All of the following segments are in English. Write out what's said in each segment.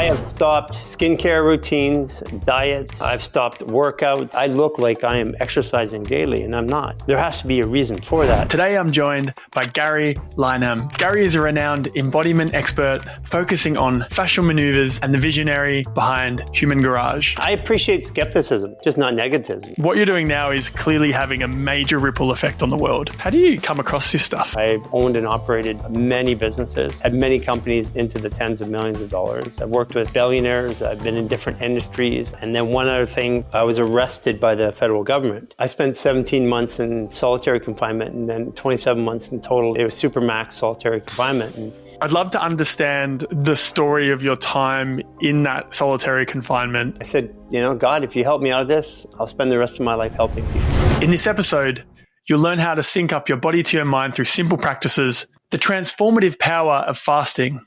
I have stopped skincare routines, diets. I've stopped workouts. I look like I am exercising daily, and I'm not. There has to be a reason for that. Today, I'm joined by Garry Lineham. Garry is a renowned embodiment expert focusing on fascial maneuvers and the visionary behind Human Garage. I appreciate skepticism, just not negativism. What you're doing now is clearly having a major ripple effect on the world. How do you come across this stuff? I've owned and operated many businesses, had many companies into the tens of millions of dollars. I've worked with billionaires. I've been in different industries. And then one other thing, I was arrested by the federal government. I spent 17 months in solitary confinement and then 27 months in total. It was supermax solitary confinement. And I'd love to understand the story of your time in that solitary confinement. I said, God, if you help me out of this, I'll spend the rest of my life helping people. In this episode, you'll learn how to sync up your body to your mind through simple practices, the transformative power of fasting,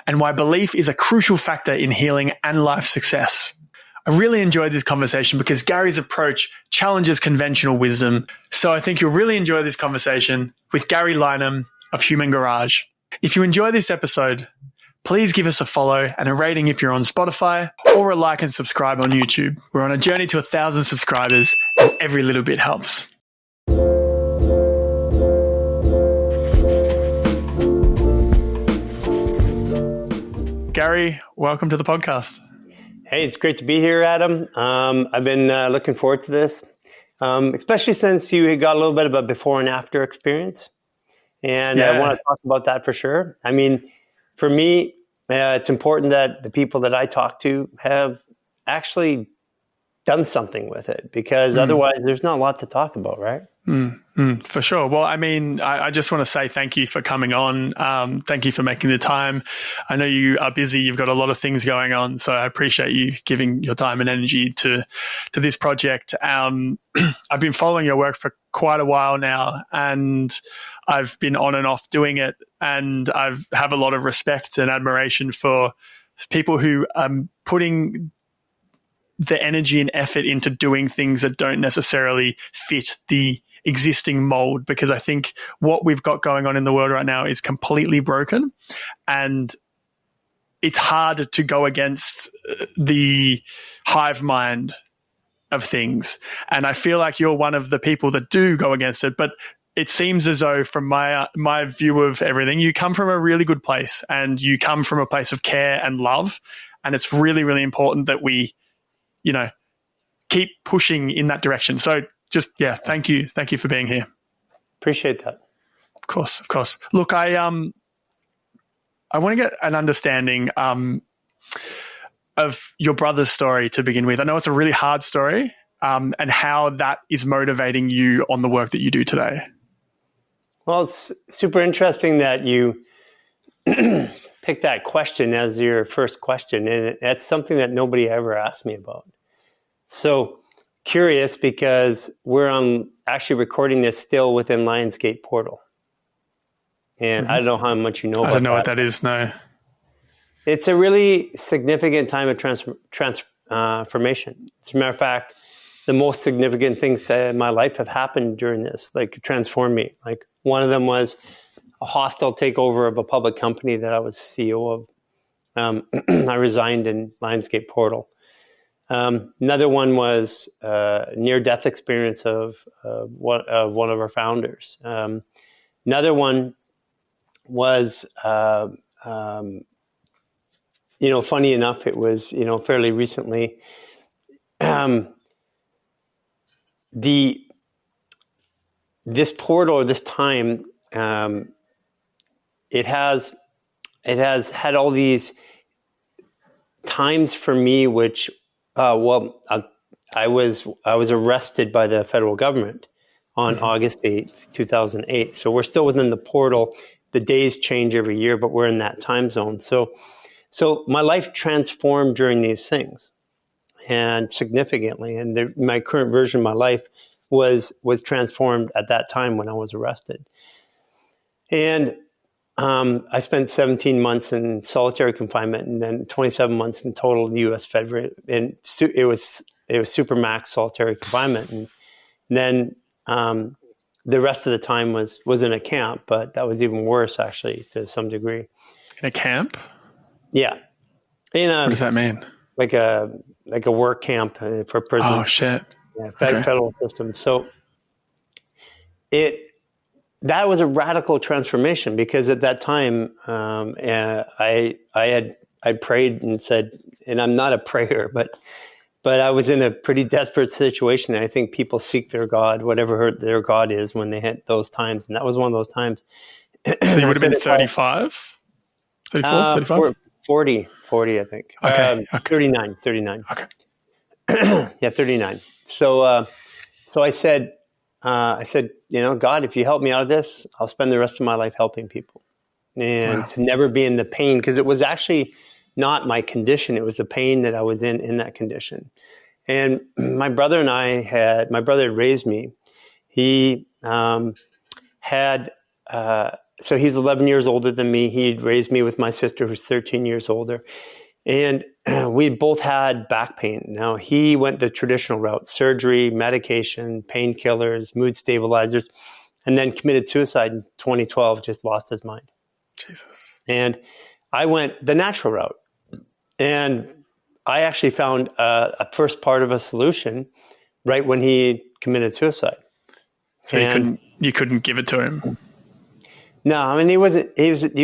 and why belief is a crucial factor in healing and life success. I really enjoyed this conversation because Garry's approach challenges conventional wisdom. So I think you'll really enjoy this conversation with Garry Lineham of Human Garage. If you enjoy this episode, please give us a follow and a rating if you're on Spotify, or a like and subscribe on YouTube. We're on a journey to 1,000 subscribers, and every little bit helps. Garry, welcome to the podcast. Hey, it's great to be here, Adam. I've been looking forward to this, especially since you got a little bit of a before and after experience. And I want to talk about that for sure. I mean, for me, it's important that the people that I talk to have actually done something with it, because otherwise there's not a lot to talk about, right? For sure. Well, I mean, I just want to say thank you for coming on. Thank you for making the time. I know you are busy. You've got a lot of things going on, so I appreciate you giving your time and energy to this project. I've been following your work for quite a while now, and I've been on and off doing it, and I have a lot of respect and admiration for people who are putting the energy and effort into doing things that don't necessarily fit the existing mold, because I think what we've got going on in the world right now is completely broken, and it's hard to go against the hive mind of things. And I feel like you're one of the people that do go against it, but it seems as though from my view of everything, you come from a really good place, and you come from a place of care and love. And it's really, really important that we, keep pushing in that direction. So just, thank you. Thank you for being here. Appreciate that. Of course. Look, I want to get an understanding of your brother's story to begin with. I know it's a really hard story, and how that is motivating you on the work that you do today. Well, it's super interesting that you picked that question as your first question, and that's something that nobody ever asked me about. So curious, because we're actually recording this still within Lionsgate portal. And I don't know how much you know about that. I don't know what that is, no. It's a really significant time of transformation. As a matter of fact, the most significant things in my life have happened during this, like transformed me. Like one of them was a hostile takeover of a public company that I was CEO of. I resigned in Lionsgate portal. Another one was near-death experience of one of our founders. Another one was, funny enough, it was, fairly recently. This portal, or this time, it has had all these times for me, which. I was arrested by the federal government on August 8th, 2008. So we're still within the portal. The days change every year, but we're in that time zone. So my life transformed during these things, and significantly. And my current version of my life was transformed at that time when I was arrested. And I spent 17 months in solitary confinement, and then 27 months in total in the U.S. federal. And it was supermax solitary confinement, and then the rest of the time was in a camp. But that was even worse, actually, to some degree. In a camp? Yeah. In What does that mean? like a work camp for prison. Oh shit. Yeah, federal system. So that was a radical transformation, because at that time I prayed and said, and I'm not a prayer, but I was in a pretty desperate situation. And I think people seek their God, whatever their God is, when they hit those times. And that was one of those times. So you would have been 35? 34, 35? 40, I think. Okay. 39. Okay. Yeah, 39. So I said, God, if you help me out of this, I'll spend the rest of my life helping people, and to never be in the pain, because it was actually not my condition. It was the pain that I was in that condition. And my brother had raised me. He had, so he's 11 years older than me. He'd raised me with my sister, who's 13 years older. And we both had back pain. Now, he went the traditional route: surgery, medication, painkillers, mood stabilizers, and then committed suicide in 2012, just lost his mind. Jesus. And I went the natural route. And I actually found a first part of a solution right when he committed suicide. So you couldn't give it to him? No, I mean, he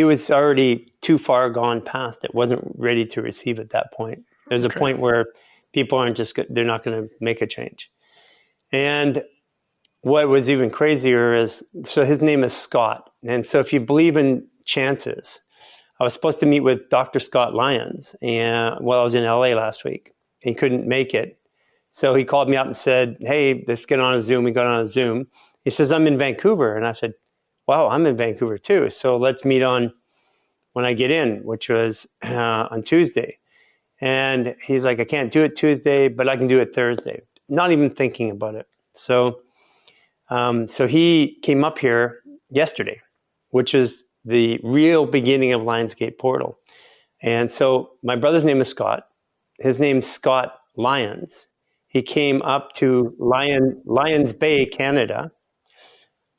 was already too far gone past it. Wasn't ready to receive at that point. There's a point where people aren't they're not going to make a change. And what was even crazier is, so his name is Scott. And so if you believe in chances, I was supposed to meet with Dr. Scott Lyons, and I was in LA last week. He couldn't make it. So he called me up and said, hey, let's get on a Zoom. We got on a Zoom. He says, I'm in Vancouver. And I said, wow, I'm in Vancouver too. So let's meet on when I get in, which was on Tuesday. And he's like, I can't do it Tuesday, but I can do it Thursday. Not even thinking about it. So he came up here yesterday, which is the real beginning of Lionsgate Portal. And so my brother's name is Scott. His name's Scott Lyons. He came up to Lions Bay, Canada,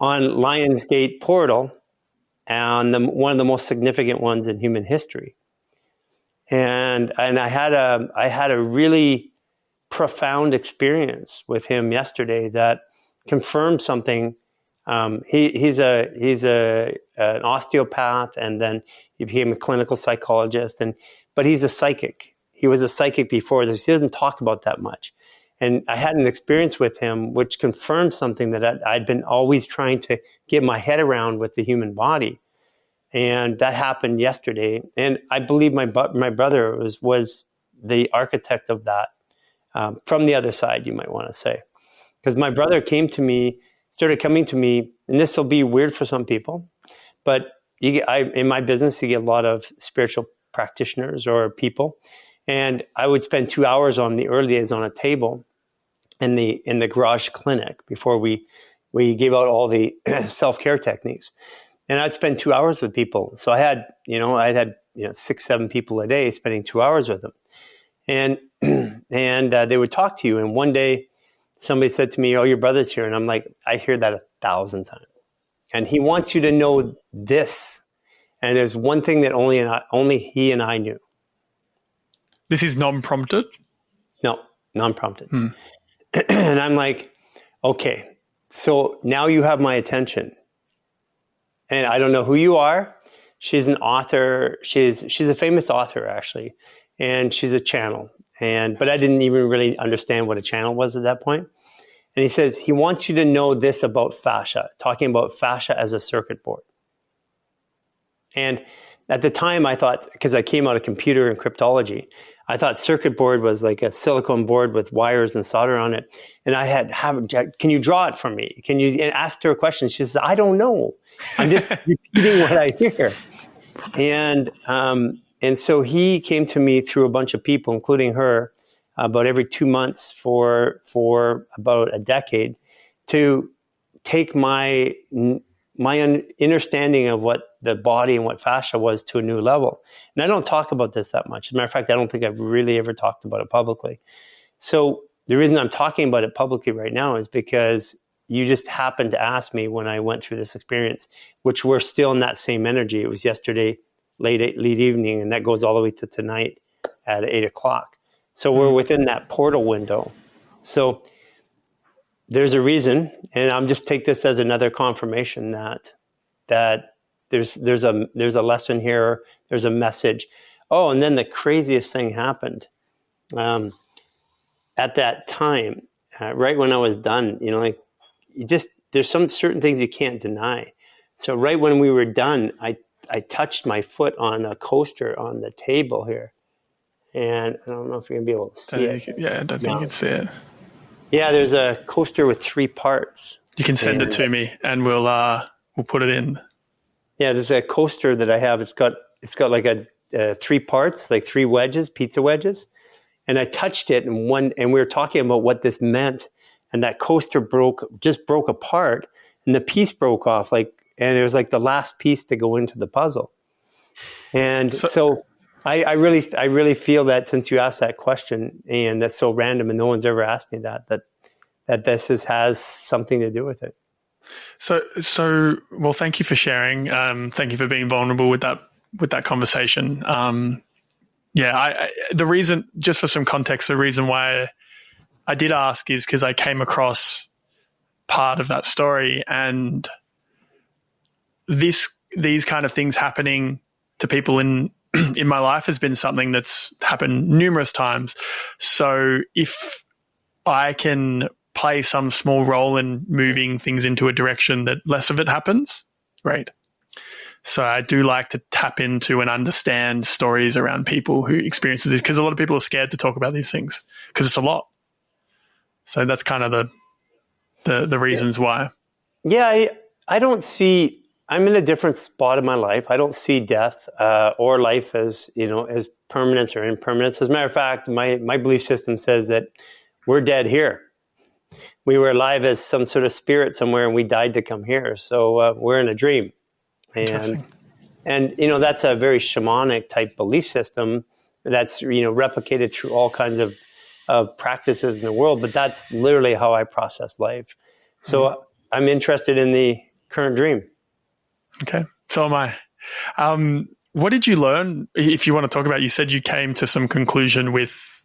on Lionsgate Portal, and one of the most significant ones in human history. And I had a really profound experience with him yesterday that confirmed something. He's an osteopath, and then he became a clinical psychologist, but he's a psychic. He was a psychic before this. He doesn't talk about that much. And I had an experience with him which confirmed something that I'd been always trying to get my head around with the human body. And that happened yesterday. And I believe my brother was the architect of that, from the other side, you might want to say. Because my brother started coming to me, and this will be weird for some people, but in my business, you get a lot of spiritual practitioners or people. And I would spend 2 hours on the early days on a table in the garage clinic before we gave out all the self-care techniques. And I'd spend 2 hours with people. So I had 6-7 people a day, spending 2 hours with them. And they would talk to you. And one day somebody said to me, oh, your brother's here. And I'm like, I hear that 1,000 times. And he wants you to know this. And there's one thing that only he and I knew. This is non-prompted? No, non-prompted. And I'm like, okay, so now you have my attention. And I don't know who you are. She's an author. She's a famous author, actually. And she's a channel. But I didn't even really understand what a channel was at that point. And he says, he wants you to know this about fascia, talking about fascia as a circuit board. And at the time I thought, because I came out of computer and cryptology, I thought circuit board was like a silicone board with wires and solder on it. And can you draw it for me? And asked her a question. She says, I don't know. I'm just repeating what I hear. And so he came to me through a bunch of people, including her, about every 2 months for about a decade, to take my understanding of what the body and what fascia was to a new level. And I don't talk about this that much. As a matter of fact, I don't think I've really ever talked about it publicly. So the reason I'm talking about it publicly right now is because you just happened to ask me when I went through this experience, which we're still in that same energy. It was yesterday, late evening, and that goes all the way to tonight at 8:00. So we're within that portal window. So there's a reason, and I'm just take this as another confirmation that there's a lesson here, there's a message. Oh, and then the craziest thing happened. At that time, right when I was done, like there's some certain things you can't deny. So right when we were done, I touched my foot on a coaster on the table here, and I don't know if you're gonna be able to see it. I don't think you can see it. Yeah, there's a coaster with 3 parts. You can send it to me, and we'll put it in. Yeah, there's a coaster that I have. It's got like a 3 parts, like 3 wedges, pizza wedges. And I touched it, and we were talking about what this meant, and that coaster broke apart, and the piece broke off, and it was like the last piece to go into the puzzle. And so I really feel that since you asked that question, and that's so random, and no one's ever asked me that this has something to do with it. So well, thank you for sharing. Thank you for being vulnerable with that conversation. The reason, just for some context, the reason why I did ask is because I came across part of that story, and these kind of things happening to people in my life has been something that's happened numerous times. So if I can play some small role in moving things into a direction that less of it happens, great. So I do like to tap into and understand stories around people who experience this, because a lot of people are scared to talk about these things because it's a lot. So that's kind of the reasons why. Yeah, I don't see. I'm in a different spot in my life. I don't see death or life as as permanence or impermanence. As a matter of fact, my belief system says that we're dead here. We were alive as some sort of spirit somewhere, and we died to come here. So we're in a dream. And that's a very shamanic type belief system that's replicated through all kinds of practices in the world, but that's literally how I process life. So I'm interested in the current dream. Okay, so am I. What did you learn? If you want to talk about, you said you came to some conclusion with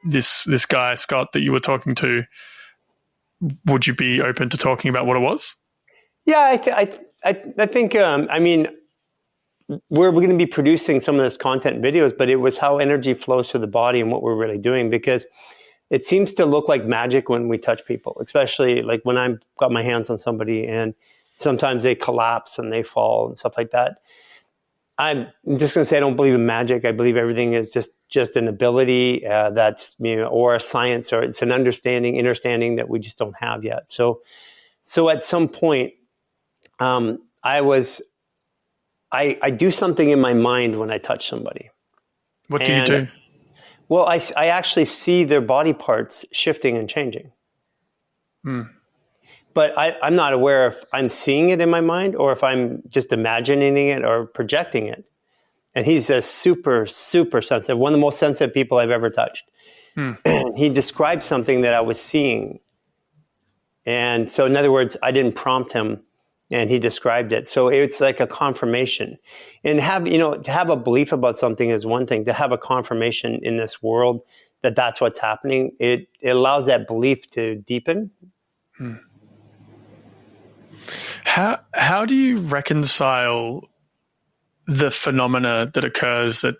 this guy Scott that you were talking to. Would you be open to talking about what it was? Yeah, I think, we're going to be producing some of this content videos, but it was how energy flows through the body and what we're really doing, because it seems to look like magic when we touch people, especially like when I've got my hands on somebody and sometimes they collapse and they fall and stuff like that. I'm just going to say I don't believe in magic. I believe everything is just an ability that's, or a science, or it's an understanding that we just don't have yet. So at some point, I do something in my mind when I touch somebody. What do you do? Well, I actually see their body parts shifting and changing. But I'm not aware if I'm seeing it in my mind or if I'm just imagining it or projecting it. And he's a super, super sensitive, one of the most sensitive people I've ever touched. And he described something that I was seeing. And so in other words, I didn't prompt him, and he described it. So it's like a confirmation. And to have a belief about something is one thing. To have a confirmation in this world that that's what's happening, it allows that belief to deepen. How do you reconcile the phenomena that occurs that,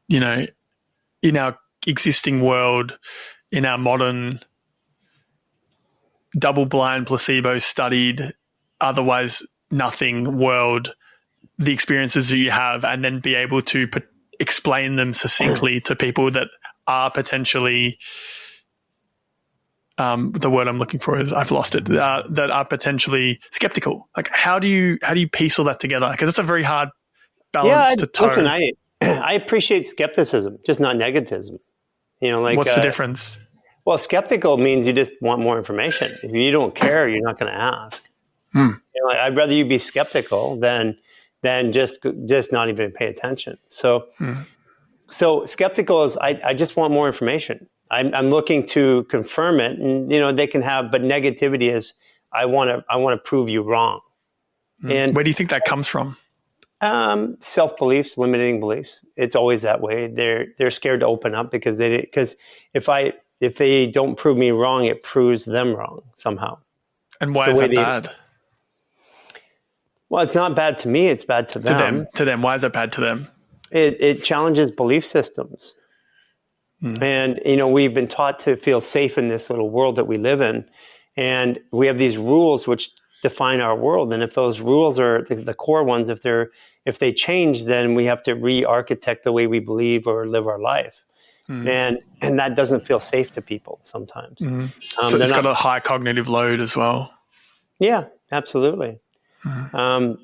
in our existing world, in our modern double-blind, placebo-studied, otherwise nothing world, the experiences that you have, and then be able to explain them succinctly to people that are potentially, the word I'm looking for is, I've lost it, that are potentially skeptical. Like, how do you piece all that together? Because it's a very hard balance to toe. Listen, I appreciate skepticism, just not negativism. What's the difference? Well, skeptical means you just want more information. If you don't care, you're not going to ask. I'd rather you be skeptical than just not even pay attention. So skeptical is I just want more information. I'm looking to confirm it, and they can have, but negativity is I want to prove you wrong. And where do you think that comes from? Self-beliefs, limiting beliefs. It's always that way. They're scared to open up because if they don't prove me wrong, it proves them wrong somehow. And why is that bad? Well, it's not bad to me. It's bad to them. To them. Why is it bad to them? It challenges belief systems. And, we've been taught to feel safe in this little world that we live in. And we have these rules which define our world. And if those rules are the core ones, if they change, then we have to re-architect the way we believe or live our life. And that doesn't feel safe to people sometimes. So it's got a high cognitive load as well. Yeah, absolutely. Actually,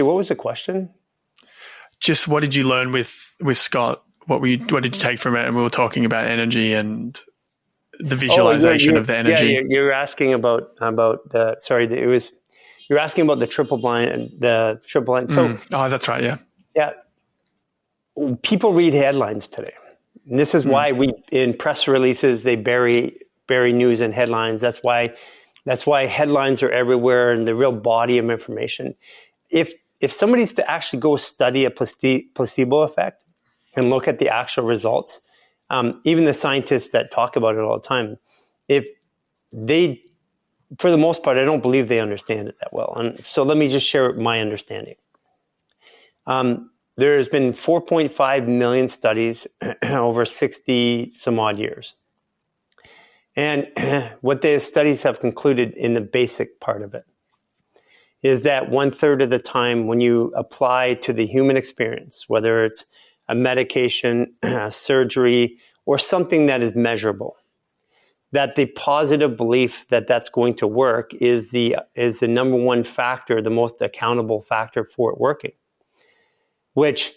what was the question? Just what did you learn with Scott? What did you take from it? And we were talking about energy and the visualization of the energy. Yeah, you're asking about you're asking about the triple blind. So, that's right. Yeah. Yeah. People read headlines today. And this is why in press releases, they bury news in headlines. That's why headlines are everywhere and the real body of information. If somebody's to actually go study a placebo effect and look at the actual results, even the scientists that talk about it all the time, for the most part, I don't believe they understand it that well. And so let me just share my understanding. There's been 4.5 million studies over 60 some odd years. And what the studies have concluded in the basic part of it is that 1/3 of the time when you apply to the human experience, whether it's a medication, surgery, or something that is measurable, that the positive belief that that's going to work is the number one factor, the most accountable factor for it working. Which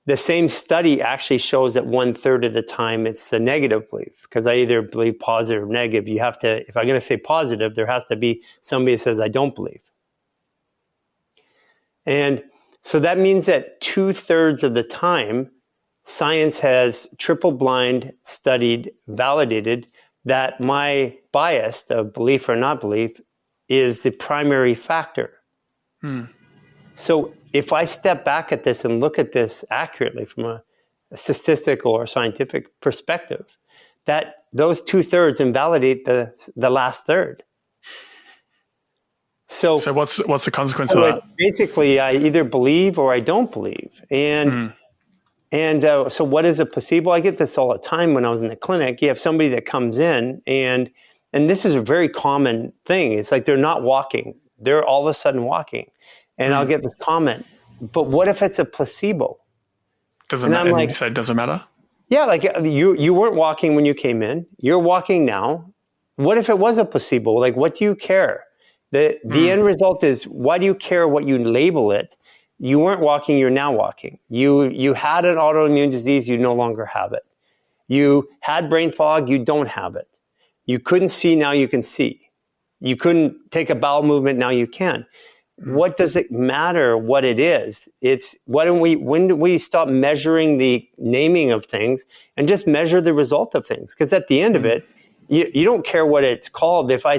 the same study actually shows that 1/3 of the time it's the negative belief, because I either believe positive or negative. If I'm going to say positive, there has to be somebody that says I don't believe. And so that means that 2/3 of the time, science has triple blind studied, validated that my bias of belief or not belief is the primary factor. So if I step back at this and look at this accurately from a statistical or scientific perspective, that those 2/3 invalidate the last third. So what's the consequence of that? Basically, I either believe or I don't believe. And so what is a placebo? I get this all the time when I was in the clinic. You have somebody that comes in, and this is a very common thing. It's like they're not walking. They're all of a sudden walking. And I'll get this comment, but what if it's a placebo? Doesn't matter. Like, you say it doesn't matter? Yeah, like you weren't walking when you came in. You're walking now. What if it was a placebo? Like, what do you care? The end result is, why do you care what you label it? You weren't walking, you're now walking. You had an autoimmune disease, you no longer have it. You had brain fog, you don't have it. You couldn't see, now you can see. You couldn't take a bowel movement, now you can. What does it matter what it is? It's when do we stop measuring the naming of things and just measure the result of things? Because at the end of it, you don't care what it's called. If I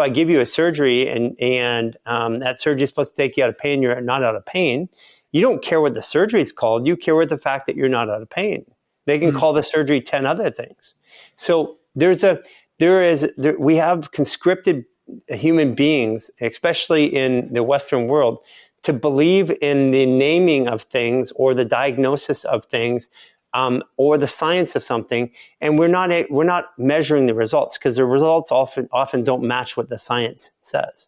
give you a surgery and that surgery is supposed to take you out of pain, you're not out of pain. You don't care what the surgery is called. You care with the fact that you're not out of pain. They can call the surgery 10 other things. So we have conscripted human beings, especially in the Western world, to believe in the naming of things or the diagnosis of things or the science of something, and we're not measuring the results, because the results often don't match what the science says.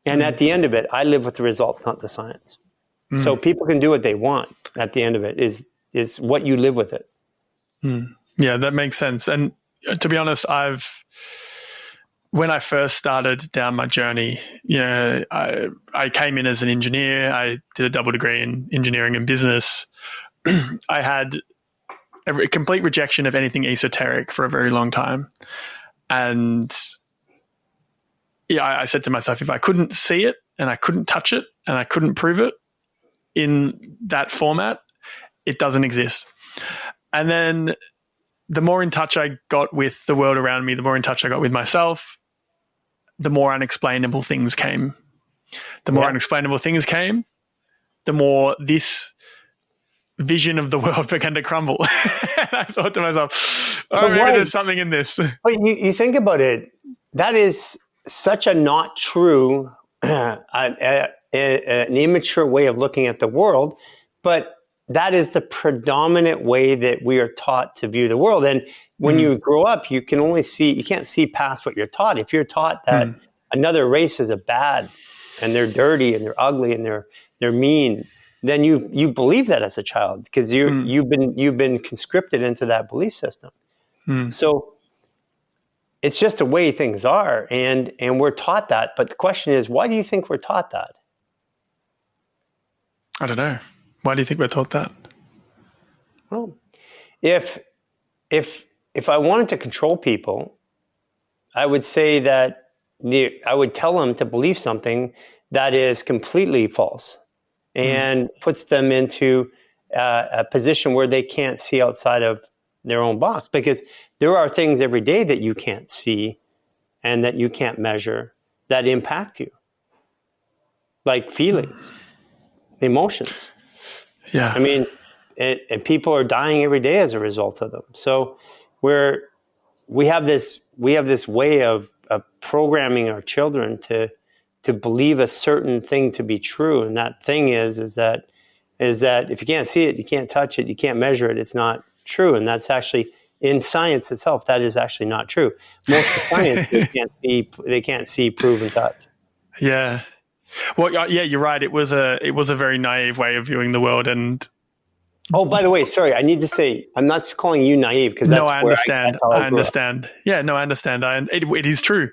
And at the end of it, I live with the results, not the science. So people can do what they want. At the end of it is what you live with it. Yeah, that makes sense. And to be honest, when I first started down my journey, I came in as an engineer. I did a double degree in engineering and business. I had a complete rejection of anything esoteric for a very long time. And I said to myself, if I couldn't see it and I couldn't touch it and I couldn't prove it in that format, it doesn't exist. And then the more in touch I got with the world around me, the more in touch I got with myself, the more unexplainable things came. The more unexplainable things came, the more this vision of the world began to crumble. And I thought to myself, maybe there's something in this. But you think about it, that is such a not true, an immature way of looking at the world, but that is the predominant way that we are taught to view the world. And when you grow up, you can't see past what you're taught. If you're taught that another race is a bad, and they're dirty, and they're ugly, and they're mean, then you believe that as a child because you've been conscripted into that belief system. So it's just the way things are, and we're taught that. But the question is, why do you think we're taught that? I don't know. Why do you think we're taught that? Well, if I wanted to control people, I would say that I would tell them to believe something that is completely false and puts them into a position where they can't see outside of their own box, because there are things every day that you can't see and that you can't measure that impact you, like feelings, emotions. Yeah. I mean, and people are dying every day as a result of them. So we have this way of programming our children to believe a certain thing to be true, and that thing is that if you can't see it, you can't touch it, you can't measure it, it's not true. And that's actually, in science itself, that is actually not true. Most of science they can't see, prove, and touch. Yeah. Well, yeah, you're right. It was a very naive way of viewing the world. And oh, by the way, sorry, I need to say, I'm not calling you naive, because that's I understand. I understand. Yeah, no, I understand. It is true.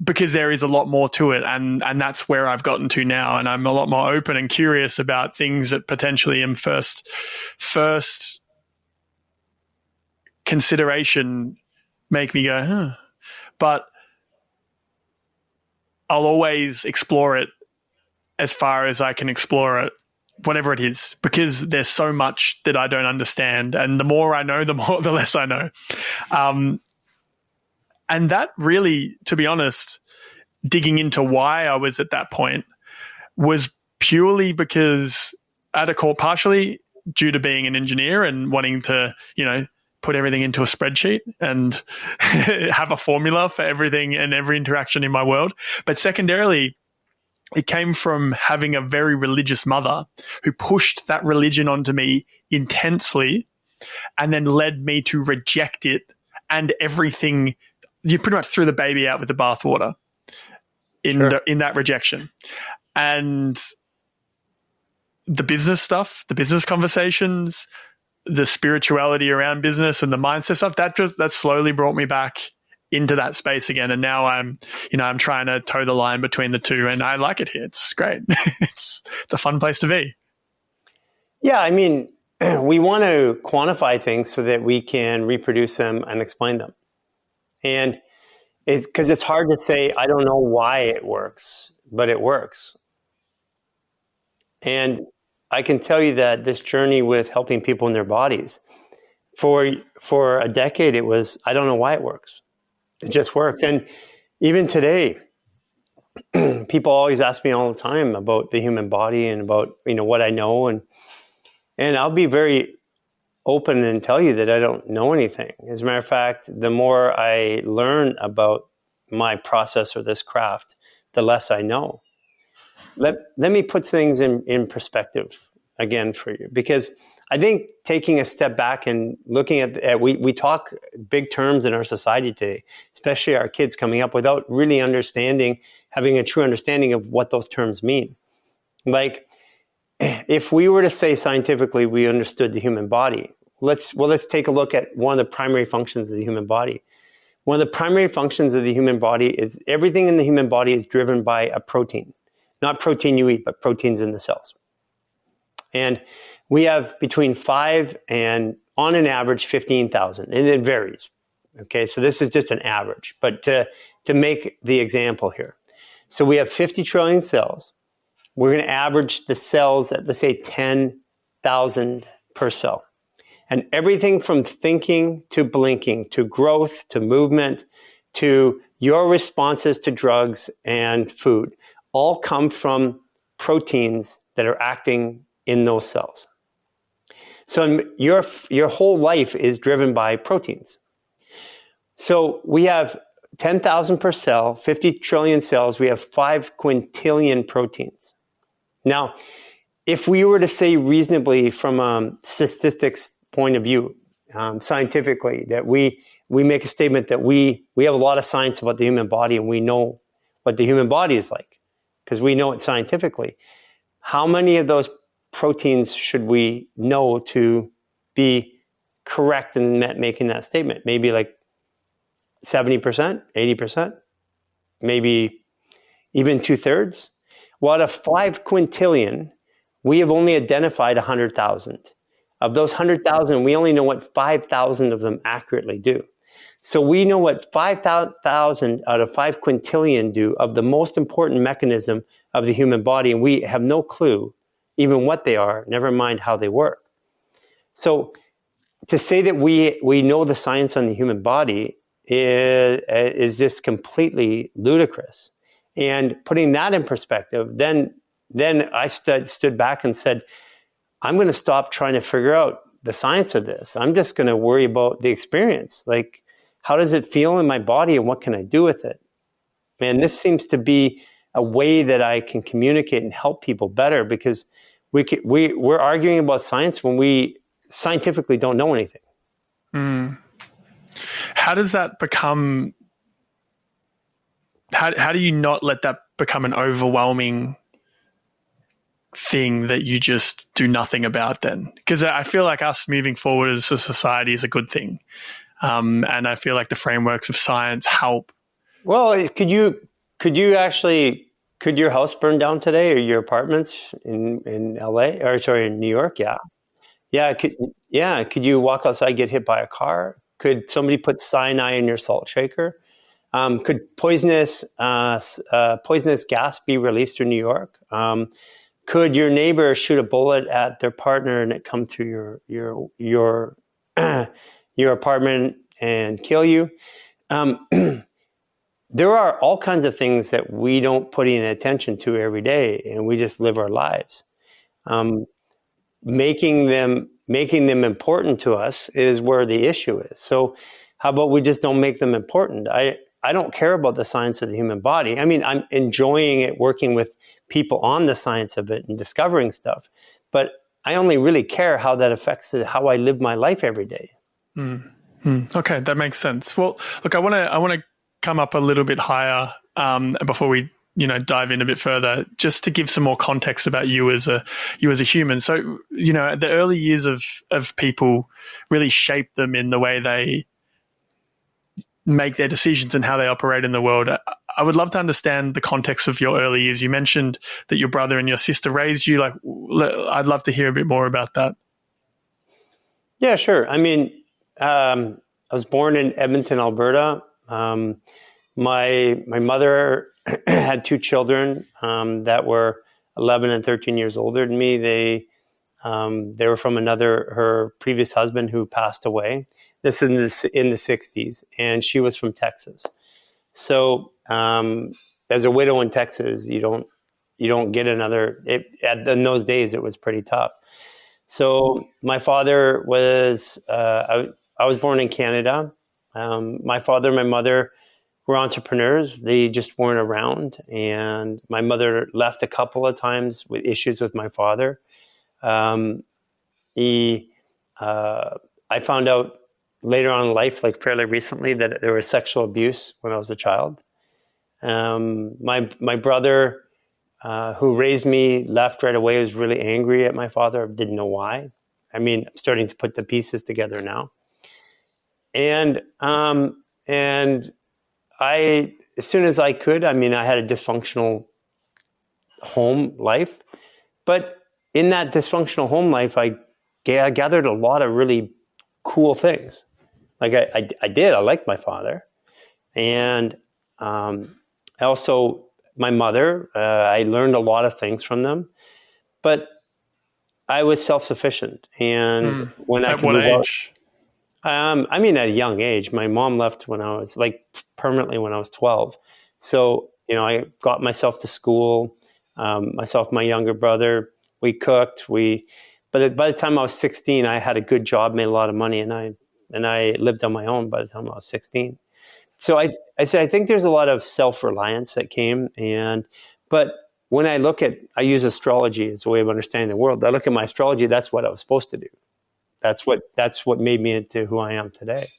Because there is a lot more to it, and that's where I've gotten to now, and I'm a lot more open and curious about things that potentially in first consideration make me go, huh. But I'll always explore it as far as I can explore it, whatever it is, because there's so much that I don't understand, and the more I know, the less I know. And that really, to be honest, digging into why I was at that point was purely because at a core, partially due to being an engineer and wanting to, put everything into a spreadsheet and have a formula for everything and every interaction in my world. But secondarily, it came from having a very religious mother who pushed that religion onto me intensely and then led me to reject it and everything. You pretty much threw the baby out with the bathwater in that rejection. And the business stuff, the business conversations, the spirituality around business and the mindset stuff, that slowly brought me back into that space again. And now I'm trying to toe the line between the two, and I like it here. It's great. It's a fun place to be. Yeah. I mean, we want to quantify things so that we can reproduce them and explain them. And it's because it's hard to say, I don't know why it works, but it works. And I can tell you that this journey with helping people in their bodies, for a decade, it was, I don't know why it works. It just works. And even today, people always ask me all the time about the human body and about, what I know. And I'll be very open and tell you that I don't know anything. As a matter of fact, the more I learn about my process or this craft, the less I know. Let me put things in perspective again for you, because I think taking a step back and looking at we talk big terms in our society today, especially our kids coming up, without really having a true understanding of what those terms mean. Like, if we were to say scientifically we understood the human body, let's take a look at one of the primary functions of the human body. One of the primary functions of the human body is everything in the human body is driven by a protein. Not protein you eat, but proteins in the cells. And we have between 5 and, on an average, 15,000, and it varies. Okay, so this is just an average, but to make the example here. So we have 50 trillion cells. We're going to average the cells at, let's say, 10,000 per cell. And everything from thinking to blinking to growth to movement to your responses to drugs and food all come from proteins that are acting in those cells. So your whole life is driven by proteins. So we have 10,000 per cell, 50 trillion cells. We have 5 quintillion proteins. Now, if we were to say reasonably from a statistics point of view, scientifically, that we make a statement that we have a lot of science about the human body and we know what the human body is like because we know it scientifically. How many of those proteins should we know to be correct in making that statement? Maybe like 70%, 80%, maybe even 2/3. Well, out of 5 quintillion, we have only identified 100,000. Of those 100,000, we only know what 5,000 of them accurately do. So we know what 5,000 out of 5 quintillion do of the most important mechanism of the human body, and we have no clue even what they are, never mind how they work. So to say that we know the science on the human body is just completely ludicrous. And putting that in perspective, then I stood back and said, I'm going to stop trying to figure out the science of this. I'm just going to worry about the experience. Like, how does it feel in my body and what can I do with it? And this seems to be a way that I can communicate and help people better, because we're arguing about science when we scientifically don't know anything. How does that become, how do you not let that become an overwhelming thing that you just do nothing about then? Because I feel like us moving forward as a society is a good thing. And I feel like the frameworks of science help. Well, could your house burn down today, or your apartments in LA, or sorry, in New York? Yeah. Could you walk outside, get hit by a car? Could somebody put cyanide in your salt shaker? Could poisonous gas be released in New York? Could your neighbor shoot a bullet at their partner and it come through your apartment and kill you? There are all kinds of things that we don't put any attention to every day, and we just live our lives. Making them important to us is where the issue is. So how about we just don't make them important? I don't care about the science of the human body. I mean, I'm enjoying it, working with people on the science of it and discovering stuff, but I only really care how that affects how I live my life every day. Okay, that makes sense. Well, look, I want to come up a little bit higher before we dive in a bit further, just to give some more context about you as a human. So the early years of people really shape them in the way they make their decisions and how they operate in the world. I would love to understand the context of your early years. You mentioned that your brother and your sister raised you. Like, I'd love to hear a bit more about that. Yeah, sure. I mean, I was born in Edmonton, Alberta. My mother had 2 children that were 11 and 13 years older than me. They were from her previous husband who passed away. This is in the 60s, and she was from Texas. So as a widow in Texas, you don't get another. In those days, it was pretty tough. So my father was. I was born in Canada. My father and my mother were entrepreneurs. They just weren't around. And my mother left a couple of times with issues with my father. I found out later on in life, like fairly recently, that there was sexual abuse when I was a child. My brother, who raised me, left right away, was really angry at my father. Didn't know why. I mean, I'm starting to put the pieces together now. And I, as soon as I could, I mean, I had a dysfunctional home life, but in that dysfunctional home life, I gathered a lot of really cool things. Like I liked my father, and also my mother. I learned a lot of things from them, but I was self-sufficient. And when I at what age? I mean, at a young age. My mom left when I was permanently when I was 12. So, I got myself to school, myself, my younger brother, we cooked, but by the time I was 16, I had a good job, made a lot of money, and I lived on my own by the time I was 16. So I say, I think there's a lot of self-reliance that came, but when I use astrology as a way of understanding the world. I look at my astrology, that's what I was supposed to do. That's what made me into who I am today.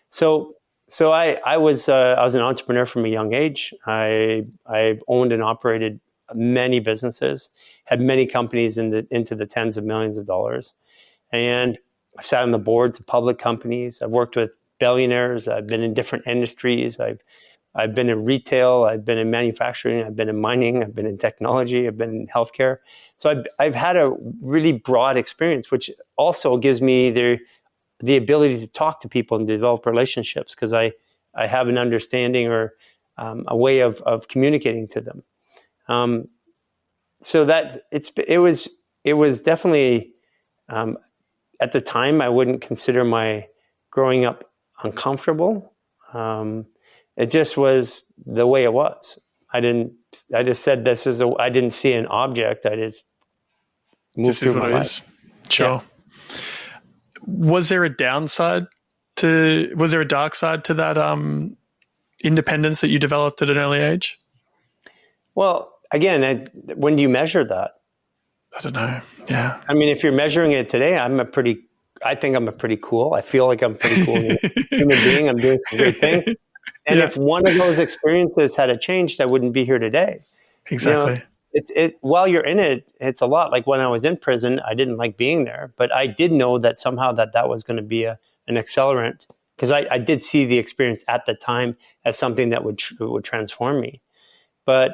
So I was an entrepreneur from a young age. I've owned and operated many businesses, had many companies into the tens of millions of dollars, and I've sat on the boards of public companies. I've worked with billionaires. I've been in different industries. I've been in retail. I've been in manufacturing. I've been in mining. I've been in technology. I've been in healthcare. So I've had a really broad experience, which also gives me the ability to talk to people and develop relationships, because I have an understanding or a way of communicating to them. So that it was definitely at the time I wouldn't consider my growing up uncomfortable. It just was the way it was. I just said I didn't see an object. I just moved through my life. Sure. Yeah. Was there a dark side to that independence that you developed at an early age? Well, again, when do you measure that? I don't know. Yeah. I mean, if you're measuring it today, I think I'm a pretty cool. I feel like I'm pretty cool human being. I'm doing some great things. And if one of those experiences had changed, I wouldn't be here today. Exactly. While you're in it, it's a lot. Like when I was in prison, I didn't like being there, but I did know that somehow that was going to be an accelerant, because I did see the experience at the time as something that would transform me. But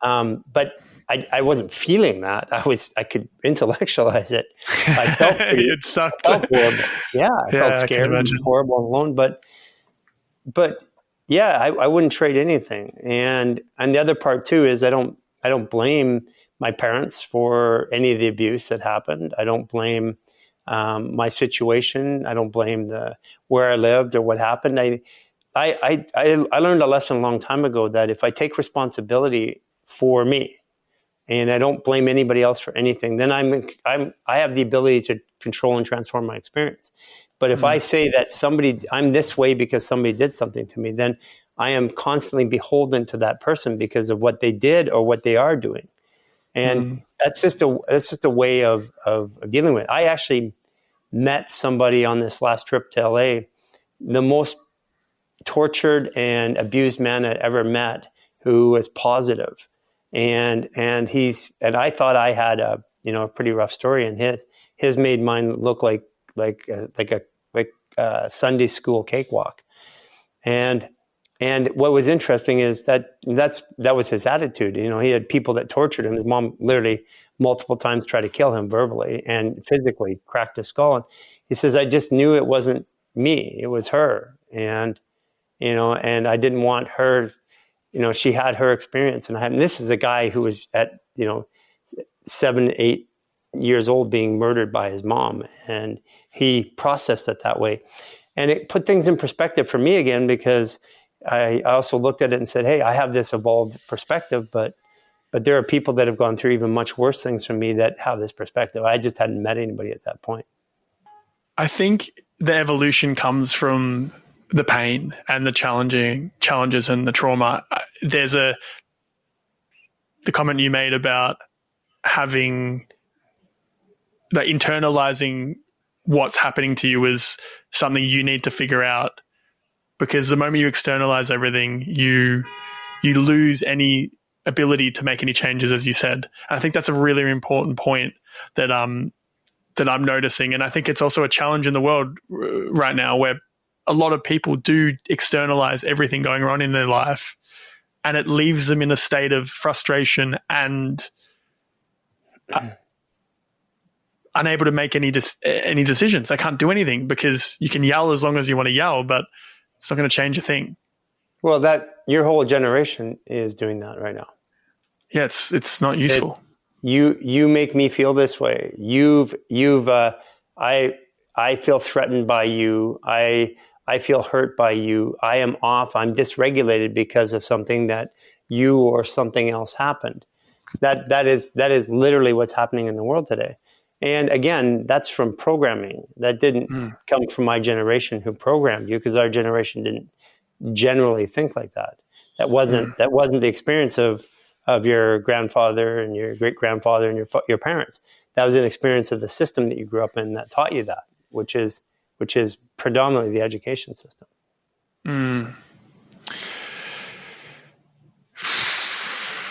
I wasn't feeling that. I could intellectualize it. I felt it sucked. I felt horrible. Yeah, I felt scared and horrible and alone. But yeah, I wouldn't trade anything. And the other part too is I don't blame my parents for any of the abuse that happened. I don't blame my situation. I don't blame where I lived or what happened. I learned a lesson a long time ago that if I take responsibility for me and I don't blame anybody else for anything, then I have the ability to control and transform my experience. But if I say that I'm this way because somebody did something to me, then I am constantly beholden to that person because of what they did or what they are doing. And that's just a way of dealing with it. I actually met somebody on this last trip to LA, the most tortured and abused man I'd ever met, who was positive. And I thought I had a pretty rough story, and his made mine look like a Sunday school cakewalk. And what was interesting is that was his attitude. He had people that tortured him. His mom literally multiple times tried to kill him verbally and physically cracked his skull. And he says, I just knew it wasn't me, it was her. And I didn't want her, she had her experience. And this is a guy who was at 7, 8 years old being murdered by his mom. And he processed it that way. And it put things in perspective for me again, because I also looked at it and said, hey, I have this evolved perspective, but there are people that have gone through even much worse things from me that have this perspective. I just hadn't met anybody at that point. I think the evolution comes from the pain and the challenges and the trauma. There's the comment you made about having internalizing what's happening to you is something you need to figure out, because the moment you externalize everything, you lose any ability to make any changes, as you said. I think that's a really important point that I'm noticing. And I think it's also a challenge in the world right now, where a lot of people do externalize everything going on in their life, and it leaves them in a state of frustration and unable to make any decisions. They can't do anything, because you can yell as long as you want to yell, but it's not going to change a thing. Well, your whole generation is doing that right now. Yeah, it's not useful. You make me feel this way. I feel threatened by you. I feel hurt by you. I am off. I'm dysregulated because of something that you or something else happened. That is literally what's happening in the world today. And again, that's from programming. That didn't come from my generation who programmed you, because our generation didn't generally think like that. That wasn't the experience of your grandfather and your great grandfather and your parents. That was an experience of the system that you grew up in that taught you that, which is predominantly the education system.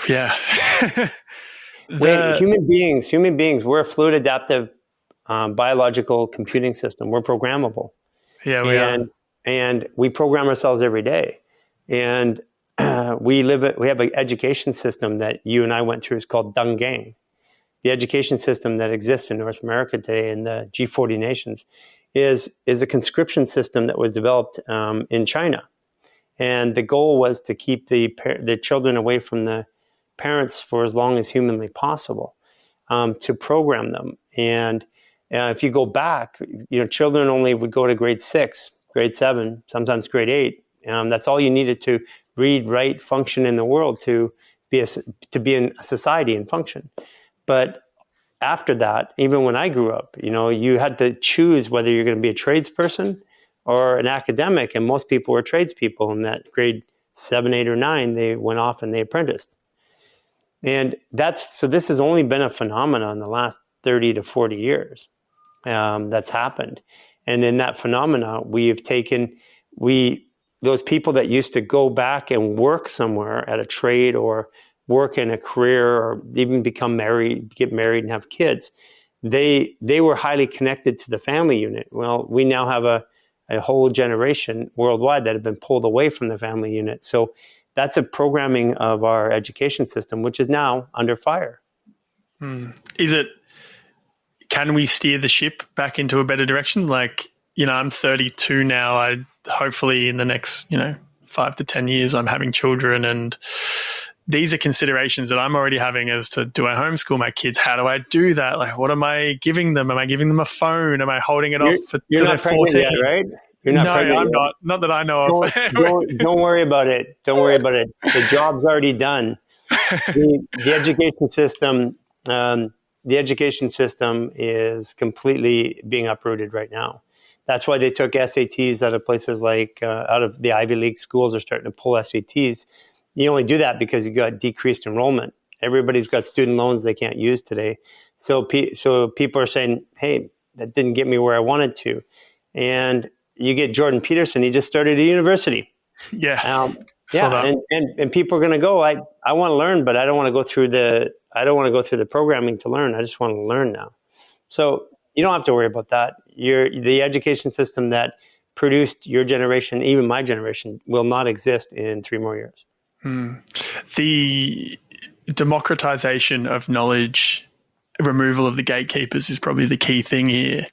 Yeah. Human beings, we're a fluid adaptive biological computing system. We're programmable. Yeah, we are. And we program ourselves every day. And we have an education system that you and I went through. Is called Dungang. The education system that exists in North America today in the G40 nations is a conscription system that was developed in China. And the goal was to keep the children away from the parents for as long as humanly possible, to program them. And if you go back, children only would go to grade 6, grade 7, sometimes grade 8. That's all you needed to read, write, function in the world, to be in a society and function. But after that, even when I grew up, you had to choose whether you're going to be a tradesperson or an academic, and most people were tradespeople. In that grade 7, 8, or 9, they went off and they apprenticed. And this has only been a phenomenon in the last 30 to 40 years that's happened. And in that phenomena, we have taken those people that used to go back and work somewhere at a trade or work in a career or even get married and have kids, they were highly connected to the family unit. Well, we now have a whole generation worldwide that have been pulled away from the family unit. So that's a programming of our education system, which is now under fire. Can we steer the ship back into a better direction? Like, I'm 32 now. Hopefully in the next, 5 to 10 years, I'm having children, and these are considerations that I'm already having as to, do I homeschool my kids? How do I do that? Like, what am I giving them? Am I giving them a phone? Am I holding it off till they're 14? Yet, right? You're not pregnant I'm yet. not that I know of. Don't worry about it. Don't worry about it. The job's already done. The education system is completely being uprooted right now. That's why they took SATs out of places like out of the Ivy League schools are starting to pull SATs. You only do that because you got decreased enrollment. Everybody's got student loans they can't use today. So people are saying, hey, that didn't get me where I wanted to. And you get Jordan Peterson, he just started a university. Yeah. And people are going to go, I want to learn, but I don't want to go through the programming to learn. I just want to learn now. So you don't have to worry about that. The education system that produced your generation, even my generation, will not exist in 3 more years. The democratization of knowledge, removal of the gatekeepers is probably the key thing here.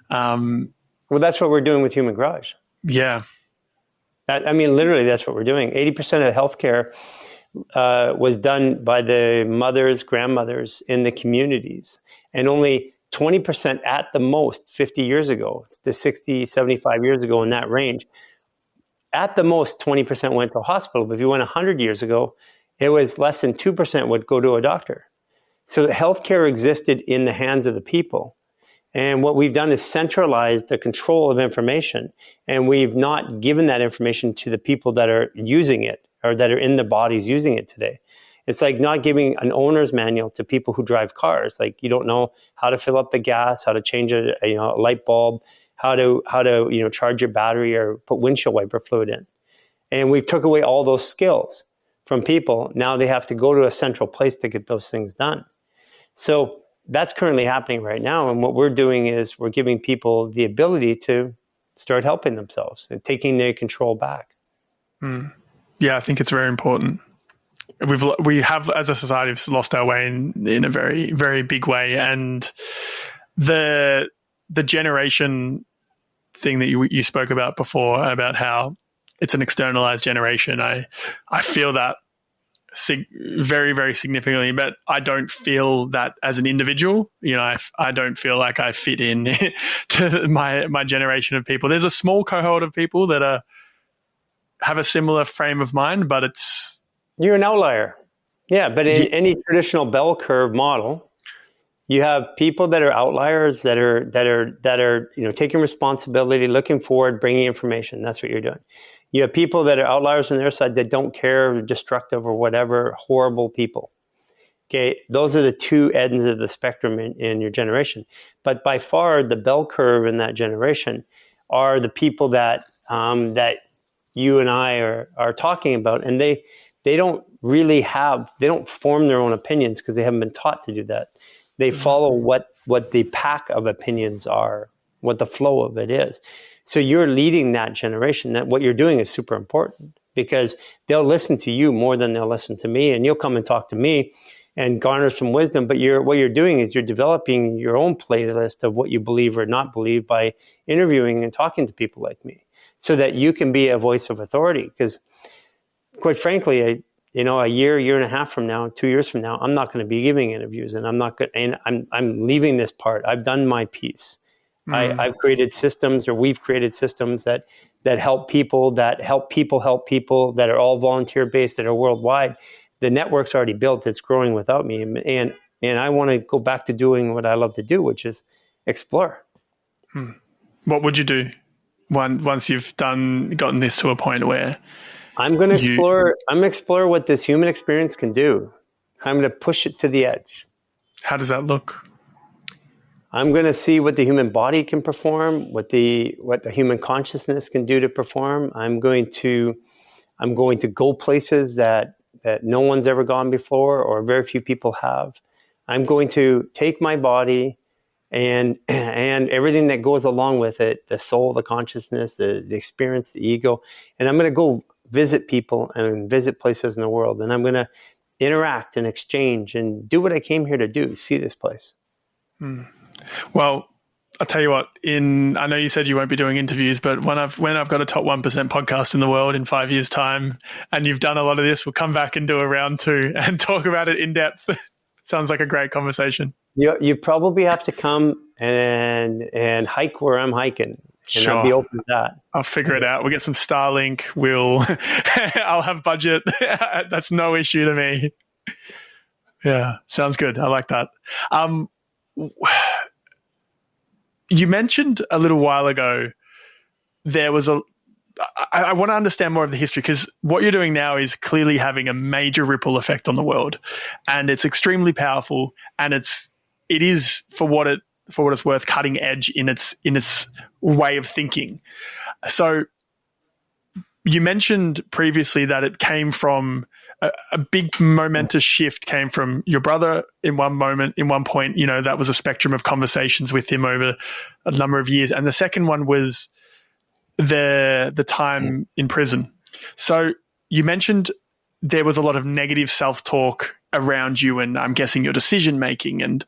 Well, that's what we're doing with Human Garage. Yeah. Literally, that's what we're doing. 80% of healthcare was done by the mothers, grandmothers in the communities, and only 20% at the most 50 years ago, to 60, 75 years ago in that range. At the most, 20% went to a hospital. But if you went 100 years ago, it was less than 2% would go to a doctor. So healthcare existed in the hands of the people. And what we've done is centralize the control of information. And we've not given that information to the people that are using it or that are in the bodies using it today. It's like not giving an owner's manual to people who drive cars. Like, you don't know how to fill up the gas, how to change a light bulb, how to charge your battery or put windshield wiper fluid in. And we've took away all those skills from people. Now they have to go to a central place to get those things done. So that's currently happening right now. And what we're doing is we're giving people the ability to start helping themselves and taking their control back. Yeah, I think it's very important. We have, as a society, lost our way in a very, very big way. And the generation thing that you spoke about before, about how it's an externalized generation, I feel that very, very significantly, but I don't feel that as an individual. I don't feel like I fit in to my generation of people. There's a small cohort of people that have a similar frame of mind, but you're an outlier. Yeah, but in any traditional bell curve model, you have people that are outliers that are taking responsibility, looking forward, bringing information. That's what you're doing. You have people that are outliers on their side that don't care, destructive or whatever, horrible people. Okay, those are the two ends of the spectrum in your generation. But by far, the bell curve in that generation are the people that you and I are talking about, and they don't form their own opinions because they haven't been taught to do that. They follow what the pack of opinions are, what the flow of it is. So you're leading that generation. That what you're doing is super important because they'll listen to you more than they'll listen to me, and you'll come and talk to me and garner some wisdom. But what you're doing is you're developing your own playlist of what you believe or not believe by interviewing and talking to people like me, so that you can be a voice of authority. Because, quite frankly, a year and a half from now, 2 years from now, I'm not going to be giving interviews, and I'm leaving this part. I've done my piece. I've created systems, or we've created systems that help people, that are all volunteer based, that are worldwide. The network's already built. It's growing without me, and I want to go back to doing what I love to do, which is explore. What would you do once you've gotten this to a point where I'm going to explore? I'm going to explore what this human experience can do. I'm going to push it to the edge. How does that look? I'm going to see what the human body can perform, what the human consciousness can do to perform. I'm going to go places that no one's ever gone before, or very few people have. I'm going to take my body and everything that goes along with it, the soul, the consciousness, the experience, the ego, and I'm going to go visit people and visit places in the world, and I'm going to interact and exchange and do what I came here to do, see this place. Well, I'll tell you what, I know you said you won't be doing interviews, but when I've got a top 1% podcast in the world in 5 years' time, and you've done a lot of this, we'll come back and do a round 2 and talk about it in depth. Sounds like a great conversation. You probably have to come and hike where I'm hiking. And sure. I'll be open to that. I'll figure it out. We'll get some Starlink. I'll have budget. That's no issue to me. Yeah, sounds good. I like that. You mentioned a little while ago there was I want to understand more of the history, because what you're doing now is clearly having a major ripple effect on the world, and it's extremely powerful, and it is for what it's worth, cutting edge in its way of thinking. So you mentioned previously that it came from a big momentous shift came from your brother in one point, that was a spectrum of conversations with him over a number of years. And the second one was the time in prison. So you mentioned there was a lot of negative self-talk around you, and I'm guessing your decision-making and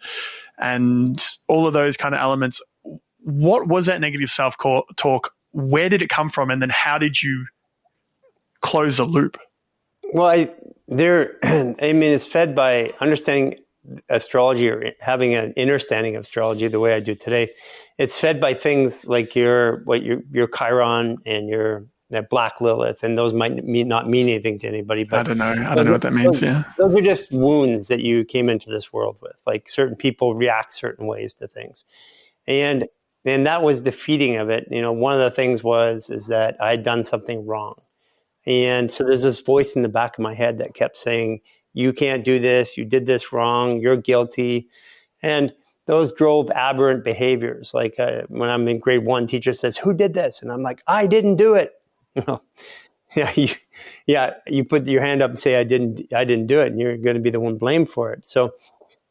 all of those kind of elements. What was that negative self-talk? Where did it come from? And then how did you close the loop? Well, it's fed by understanding astrology, or having an understanding of astrology the way I do today. It's fed by things like your Chiron and your Black Lilith, and those might not mean anything to anybody. But I don't know what that means. Those are just wounds that you came into this world with. Like, certain people react certain ways to things, and that was the feeding of it. One of the things is that I had done something wrong. And so there's this voice in the back of my head that kept saying, you can't do this, you did this wrong, you're guilty. And those drove aberrant behaviors. Like when I'm in grade 1, teacher says, who did this? And I'm like, I didn't do it. You put your hand up and say, I didn't do it, and you're going to be the one blamed for it. So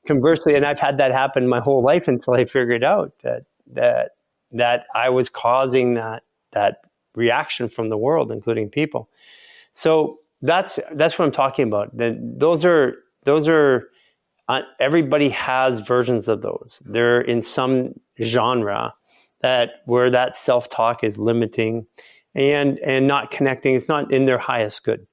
conversely, and I've had that happen my whole life until I figured out that I was causing that reaction from the world, including people. So that's what I'm talking about. Those are everybody has versions of those. They're in some genre where that self-talk is limiting and not connecting. It's not in their highest good.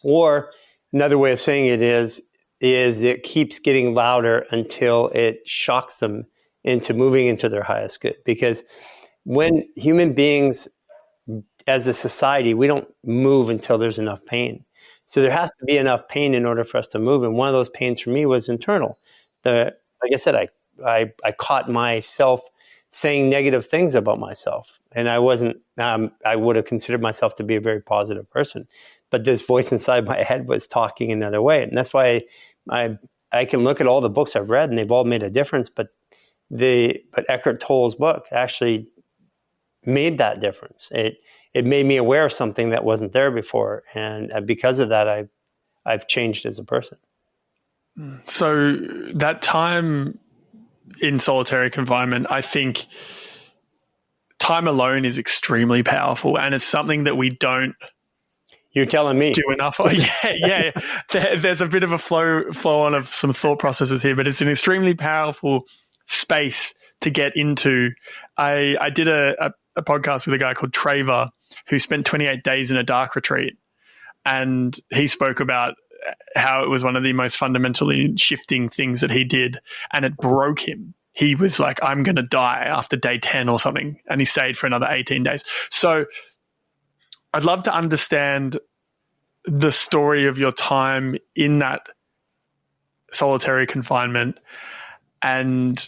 Or another way of saying it is it keeps getting louder until it shocks them into moving into their highest good. Because when human beings, as a society, we don't move until there's enough pain. So there has to be enough pain in order for us to move. And one of those pains for me was internal. Like I said, I caught myself saying negative things about myself. And I wasn't, I would have considered myself to be a very positive person. But this voice inside my head was talking another way. And that's why I can look at all the books I've read and they've all made a difference. But Eckhart Tolle's book actually made that difference. It made me aware of something that wasn't there before. And because of that, I've changed as a person. So that time in solitary confinement, I think time alone is extremely powerful, and it's something that we don't. You're telling me. Do enough of. Yeah. There's a bit of a flow on of some thought processes here, but it's an extremely powerful space to get into. I did a podcast with a guy called Traver who spent 28 days in a dark retreat, and he spoke about how it was one of the most fundamentally shifting things that he did, and it broke him. He was like, I'm going to die after day 10 or something, and he stayed for another 18 days. So I'd love to understand the story of your time in that solitary confinement, and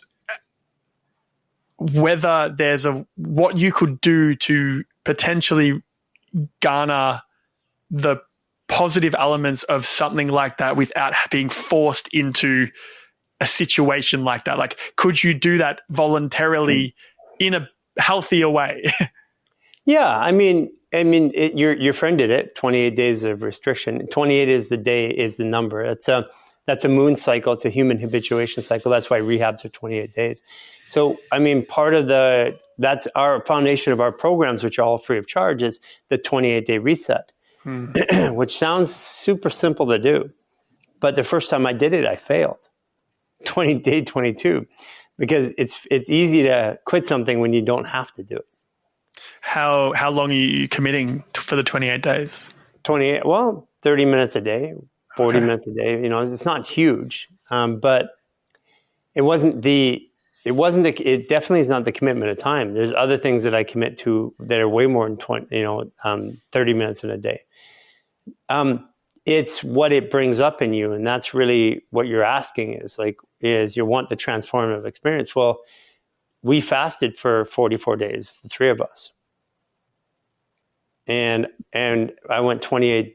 whether there's what you could do to potentially garner the positive elements of something like that without being forced into a situation like that. Like, could you do that voluntarily in a healthier way? Yeah, I mean, your friend did it. 28 days of restriction. 28 is the number. That's a moon cycle. It's a human habituation cycle. That's why rehabs are 28 days. So, I mean, that's our foundation of our programs, which are all free of charge, is the 28-day reset, which sounds super simple to do. But the first time I did it, I failed. Day 22, because it's easy to quit something when you don't have to do it. How long are you committing for the 28 days? 28, 30 minutes a day, 40 minutes a day. You know, it's not huge, but it definitely is not the commitment of time. There's other things that I commit to that are way more than 30 minutes in a day. It's what it brings up in you, and that's really what you're asking is you want the transformative experience. Well, we fasted for 44 days, the three of us, and I went 14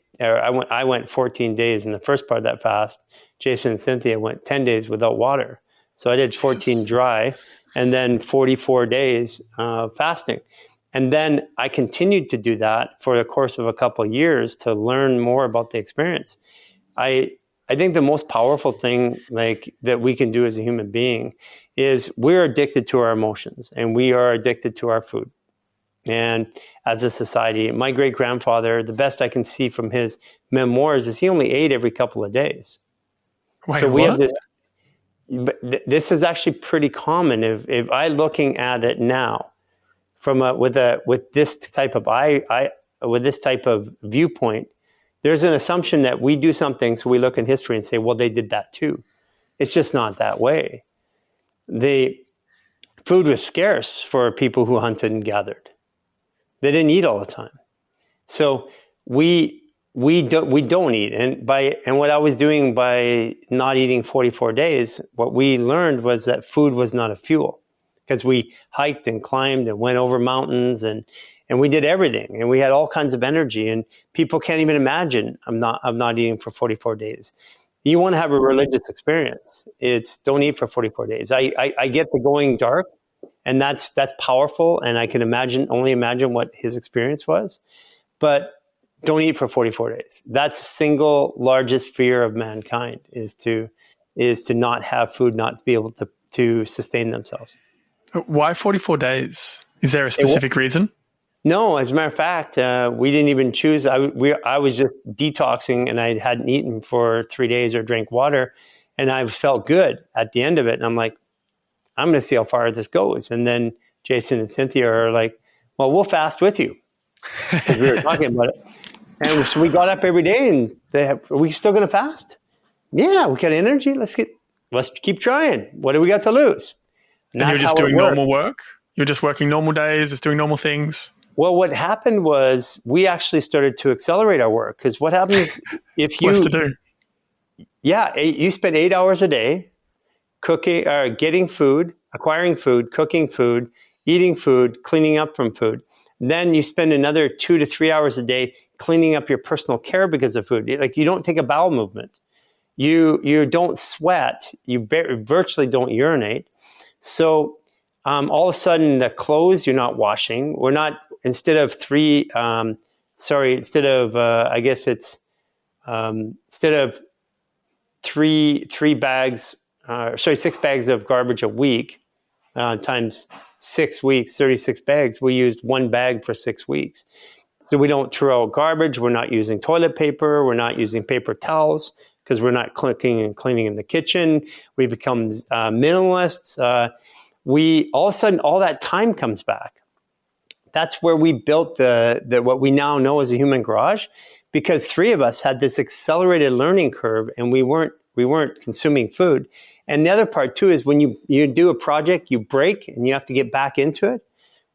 days in the first part of that fast. Jason and Cynthia went 10 days without water, so I did 14 dry, and then 44 days fasting. And then I continued to do that for the course of a couple of years to learn more about the experience. I think the most powerful thing that we can do as a human being is we're addicted to our emotions, and we are addicted to our food. And as a society, my great-grandfather, the best I can see from his memoirs is he only ate every couple of days. Wait, so we what? have this. This is actually pretty common. If I looking at it now, with this type of viewpoint, there's an assumption that we do something, so we look in history and say, well, they did that too. It's just not that way. The food was scarce for people who hunted and gathered. They didn't eat all the time. So we don't eat. And what I was doing by not eating 44 days, what we learned was that food was not a fuel. Because we hiked and climbed and went over mountains and we did everything, and we had all kinds of energy, and people can't even imagine I'm not eating for 44 days. You want to have a religious experience, it's don't eat for 44 days. I get the going dark, and that's powerful, and I can only imagine what his experience was, but don't eat for 44 days. That's the single largest fear of mankind is to not have food, not to be able to sustain themselves. Why 44 days? Is there a specific reason? No, as a matter of fact, we didn't even choose. I was just detoxing, and I hadn't eaten for 3 days or drank water, and I felt good at the end of it. And I'm like, I'm going to see how far this goes. And then Jason and Cynthia are like, well, we'll fast with you. Because we were talking about it. And so we got up every day and are we still going to fast? Yeah, we got energy. Let's keep trying. What do we got to lose? And you're just doing normal work? You're just working normal days, just doing normal things? Well, what happened was we actually started to accelerate our work, because what happens if you... What's to do? Yeah, you spend 8 hours a day cooking, getting food, acquiring food, cooking food, eating food, cleaning up from food. Then you spend another 2 to 3 hours a day cleaning up your personal care because of food. Like, you don't take a bowel movement. You don't sweat. You virtually don't urinate. So all of a sudden, the clothes you're not washing. We're not, instead of three bags, 6 bags of garbage a week times 6 weeks, 36 bags. We used 1 bag for 6 weeks. So we don't throw out garbage. We're not using toilet paper. We're not using paper towels because we're not cooking and cleaning in the kitchen. We become minimalists. We all of a sudden, all that time comes back. That's where we built the what we now know as a human garage, because 3 of us had this accelerated learning curve, and we weren't consuming food. And the other part too is when you do a project, you break and you have to get back into it.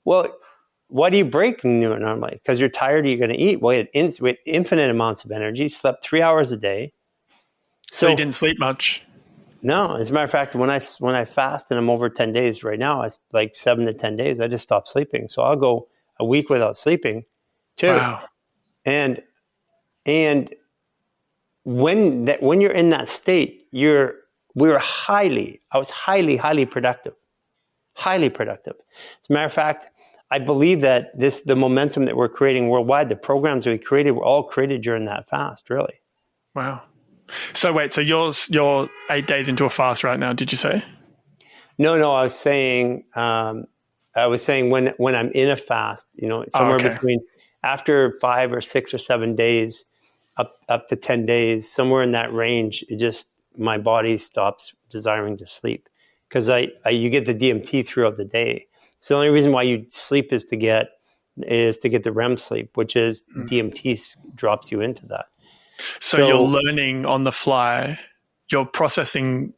Well, why do you break normally? Because you're tired, you're going to eat. Well, we had infinite amounts of energy, slept 3 hours a day. So you didn't sleep much? No. As a matter of fact, when I fast, and I'm over 10 days right now, it's like 7 to 10 days, I just stop sleeping. So I'll go a week without sleeping too. Wow. And when you're in that state, I was highly productive. Highly productive. As a matter of fact, I believe that the momentum that we're creating worldwide, the programs that we created, were all created during that fast, really. Wow. So wait, so you're 8 days into a fast right now, did you say? No, I was saying when I'm in a fast, somewhere between after 5 or 6 or 7 days, up to 10 days, somewhere in that range, my body stops desiring to sleep, because you get the DMT throughout the day. So the only reason why you sleep is to get the REM sleep, which is DMT drops you into that. So you're learning on the fly, you're processing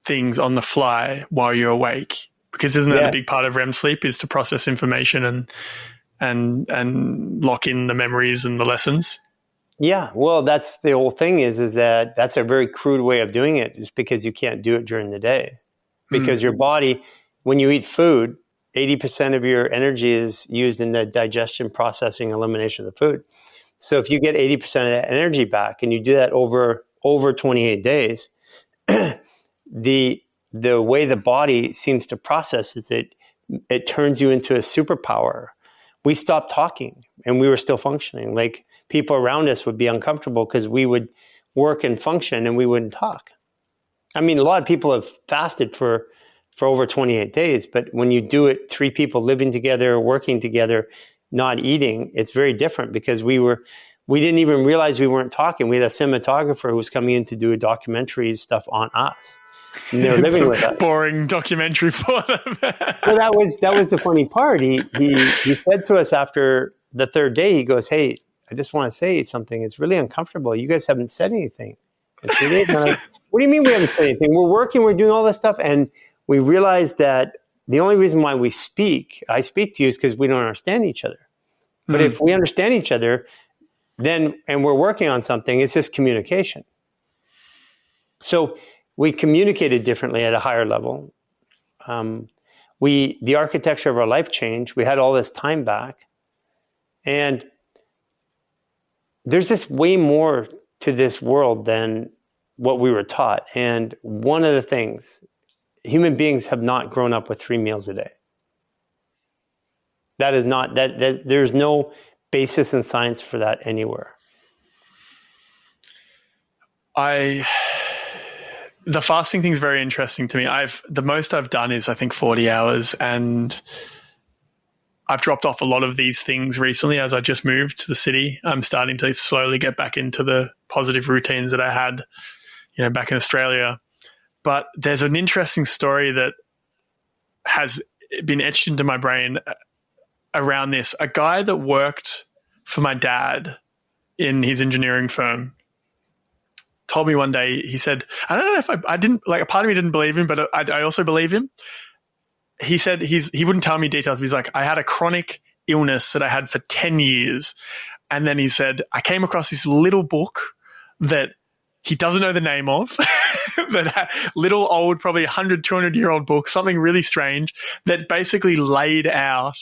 things on the fly while you're awake, because isn't that a big part of REM sleep, is to process information and lock in the memories and the lessons? Yeah, well, that's the whole thing is that that's a very crude way of doing it, is because you can't do it during the day. Because your body, when you eat food, 80% of your energy is used in the digestion, processing, elimination of the food. So if you get 80% of that energy back, and you do that over 28 days, the way the body seems to process is it turns you into a superpower. We stopped talking and we were still functioning. Like, people around us would be uncomfortable because we would work and function and we wouldn't talk. I mean, a lot of people have fasted for over 28 days, but when you do it, 3 people living together, working together, not eating, it's very different, because we didn't even realize we weren't talking. We had a cinematographer who was coming in to do a documentary stuff on us, and they were living with us. Boring documentary for them. Well, that was the funny part. He said to us after the 3rd day, he goes, "Hey, I just want to say something. It's really uncomfortable. You guys haven't said anything in 3 days." And I'm like, "What do you mean we haven't said anything? We're working, we're doing all this stuff." And we realized that the only reason why I speak to you, is because we don't understand each other. But if we understand each other, and we're working on something, it's just communication. So we communicated differently at a higher level. The architecture of our life changed. We had all this time back. And there's just way more to this world than what we were taught. And one of the things, human beings have not grown up with 3 meals a day. That is not, that there's no basis in science for that anywhere. The fasting thing is very interesting to me. The most I've done is, I think, 40 hours, and I've dropped off a lot of these things recently as I just moved to the city. I'm starting to slowly get back into the positive routines that I had, back in Australia. But there's an interesting story that has been etched into my brain around this. A guy that worked for my dad in his engineering firm told me one day, he said, I don't know if I didn't, like, a part of me didn't believe him, but I also believe him. He said he wouldn't tell me details, but he's like, I had a chronic illness that I had for 10 years. And then he said, I came across this little book that he doesn't know the name of, that little old, probably 100, 200-year-old book, something really strange, that basically laid out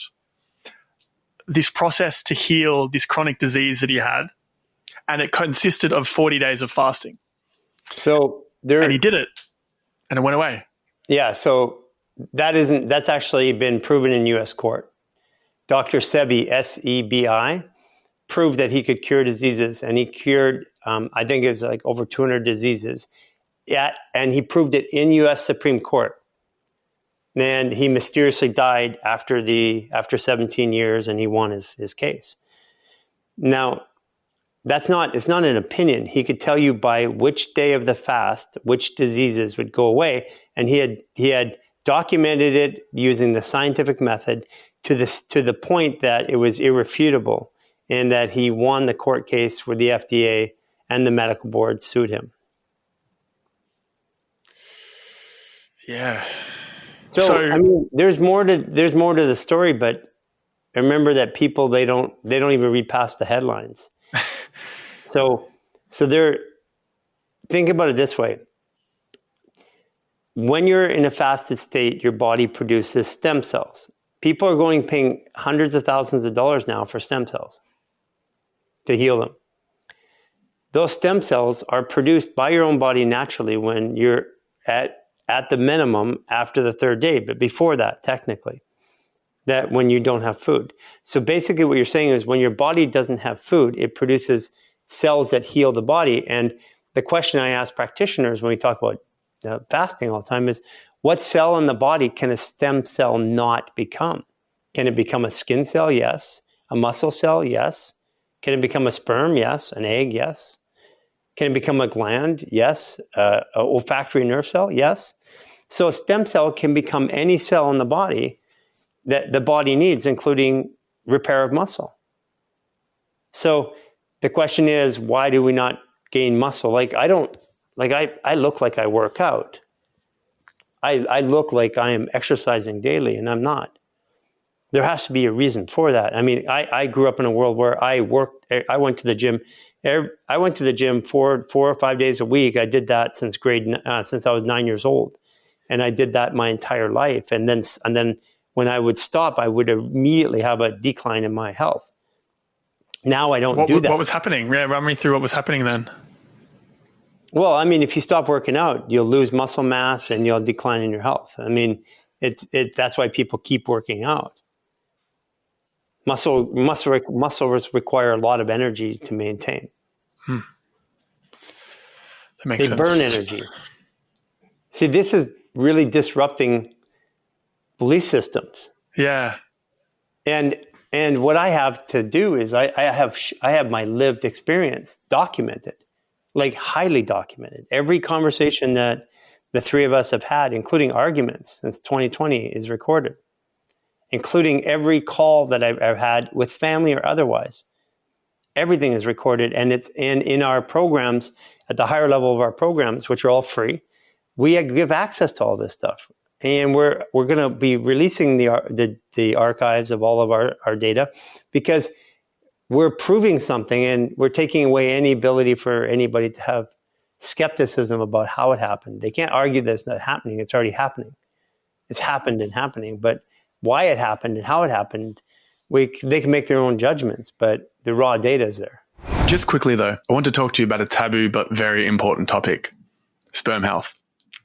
this process to heal this chronic disease that he had. And it consisted of 40 days of fasting. And he did it, and it went away. Yeah, so that's actually been proven in U.S. court. Dr. Sebi, S-E-B-I, proved that he could cure diseases, and he cured, I think it's like over 200 diseases. Yeah, and he proved it in U.S. Supreme Court. And he mysteriously died after 17 years, and he won his case. Now, it's not an opinion. He could tell you by which day of the fast, which diseases would go away. And he had documented it using the scientific method to the point that it was irrefutable, and that he won the court case where the FDA and the medical board sued him. Yeah. So I mean, there's more to the story, but remember that people, they don't even read past the headlines. So think about it this way. When you're in a fasted state, your body produces stem cells. People are paying hundreds of thousands of dollars now for stem cells to heal them. Those stem cells are produced by your own body naturally when you're at the minimum after the third day, but before that, technically, that when you don't have food. So basically what you're saying is when your body doesn't have food, it produces cells that heal the body. And the question I ask practitioners when we talk about fasting all the time is, what cell in the body can a stem cell not become? Can it become a skin cell? Yes. A muscle cell? Yes. Can it become a sperm? Yes. An egg? Yes. Can it become a gland? Yes. An olfactory nerve cell? Yes. So a stem cell can become any cell in the body that the body needs, including repair of muscle. So the question is, why do we not gain muscle? I look like I work out. I look like I am exercising daily, and I'm not. There has to be a reason for that. I mean, I grew up in a world where I went to the gym. I went to the gym 4 or 5 days a week. I did that since I was 9 years old, and I did that my entire life. And then when I would stop, I would immediately have a decline in my health. Now I don't do that. What was happening? Yeah, run me through what was happening then. Well, I mean, if you stop working out, you'll lose muscle mass and you'll decline in your health. I mean, that's why people keep working out. Muscles require a lot of energy to maintain. That makes sense. They burn energy. See, this is really disrupting belief systems. Yeah. And what I have to do is I have my lived experience documented, like highly documented. Every conversation that the three of us have had, including arguments since 2020, is recorded, including every call that I've had with family or otherwise. Everything is recorded, and it's in our programs, at the higher level of our programs, which are all free. We give access to all this stuff. And we're going to be releasing the archives of all of our data, because we're proving something, and we're taking away any ability for anybody to have skepticism about how it happened. They can't argue that it's not happening. It's already happening. It's happened and happening. But why it happened and how it happened, they can make their own judgments, but the raw data is there. Just quickly, though, I want to talk to you about a taboo but very important topic: sperm health.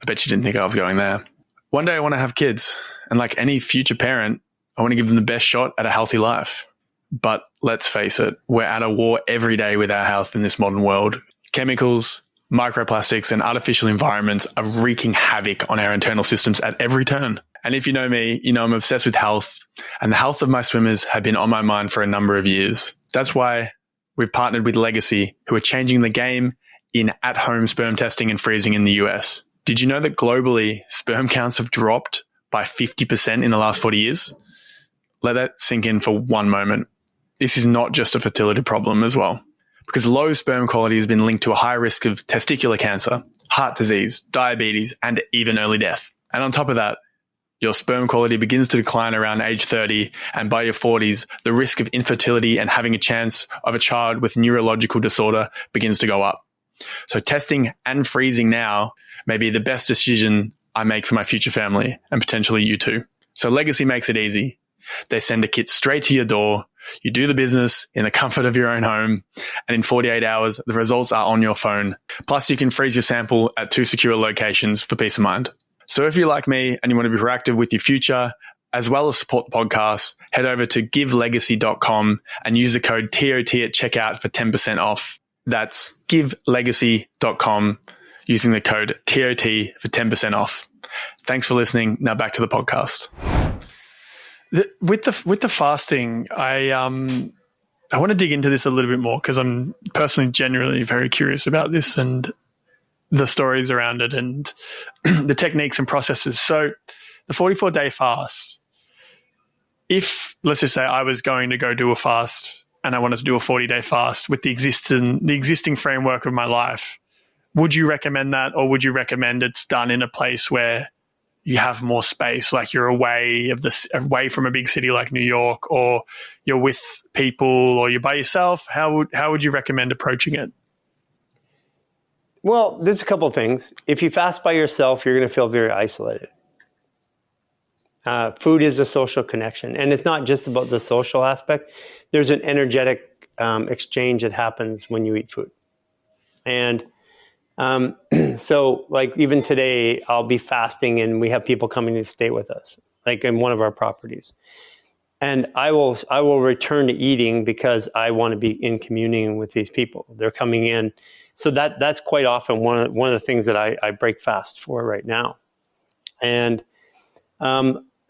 I bet you didn't think I was going there. One day I want to have kids, and like any future parent, I want to give them the best shot at a healthy life. But let's face it, we're at a war every day with our health in this modern world. Chemicals, microplastics, and artificial environments are wreaking havoc on our internal systems at every turn. And if you know me, you know I'm obsessed with health, and the health of my swimmers have been on my mind for a number of years. That's why we've partnered with Legacy, who are changing the game in at-home sperm testing and freezing in the US. Did you know that globally, sperm counts have dropped by 50% in the last 40 years? Let that sink in for one moment. This is not just a fertility problem as well. because low sperm quality has been linked to a high risk of testicular cancer, heart disease, diabetes, and even early death. And on top of that, your sperm quality begins to decline around age 30, and by your 40s, the risk of infertility and having a chance of a child with neurological disorder begins to go up. So testing and freezing now may be the best decision I make for my future family, and potentially you too. So Legacy makes it easy. They send a kit straight to your door. You do the business in the comfort of your own home, and in 48 hours, the results are on your phone. Plus, you can freeze your sample at 2 secure locations for peace of mind. So if you're like me and you want to be proactive with your future, as well as support the podcast, head over to givelegacy.com and use the code TOT at checkout for 10% off. That's givelegacy.com using the code TOT for 10% off. Thanks for listening. Now back to the podcast. With the fasting, I want to dig into this a little bit more because I'm personally genuinely very curious about this and the stories around it and the techniques and processes. So the 44-day fast, if let's just say I was going to go do a fast and I wanted to do a 40-day fast with the existing framework of my life, would you recommend that, or would you recommend it's done in a place where you have more space, like you're away from a big city like New York, or you're with people, or you're by yourself? How would you recommend approaching it? Well, there's a couple of things. If you fast by yourself, you're going to feel very isolated. Food is a social connection, and it's not just about the social aspect. There's an energetic exchange that happens when you eat food. And so like even today, I'll be fasting and we have people coming to stay with us, like in one of our properties. And I will return to eating because I want to be in communing with these people. They're coming in. So that's quite often one of the things that I break fast for right now. And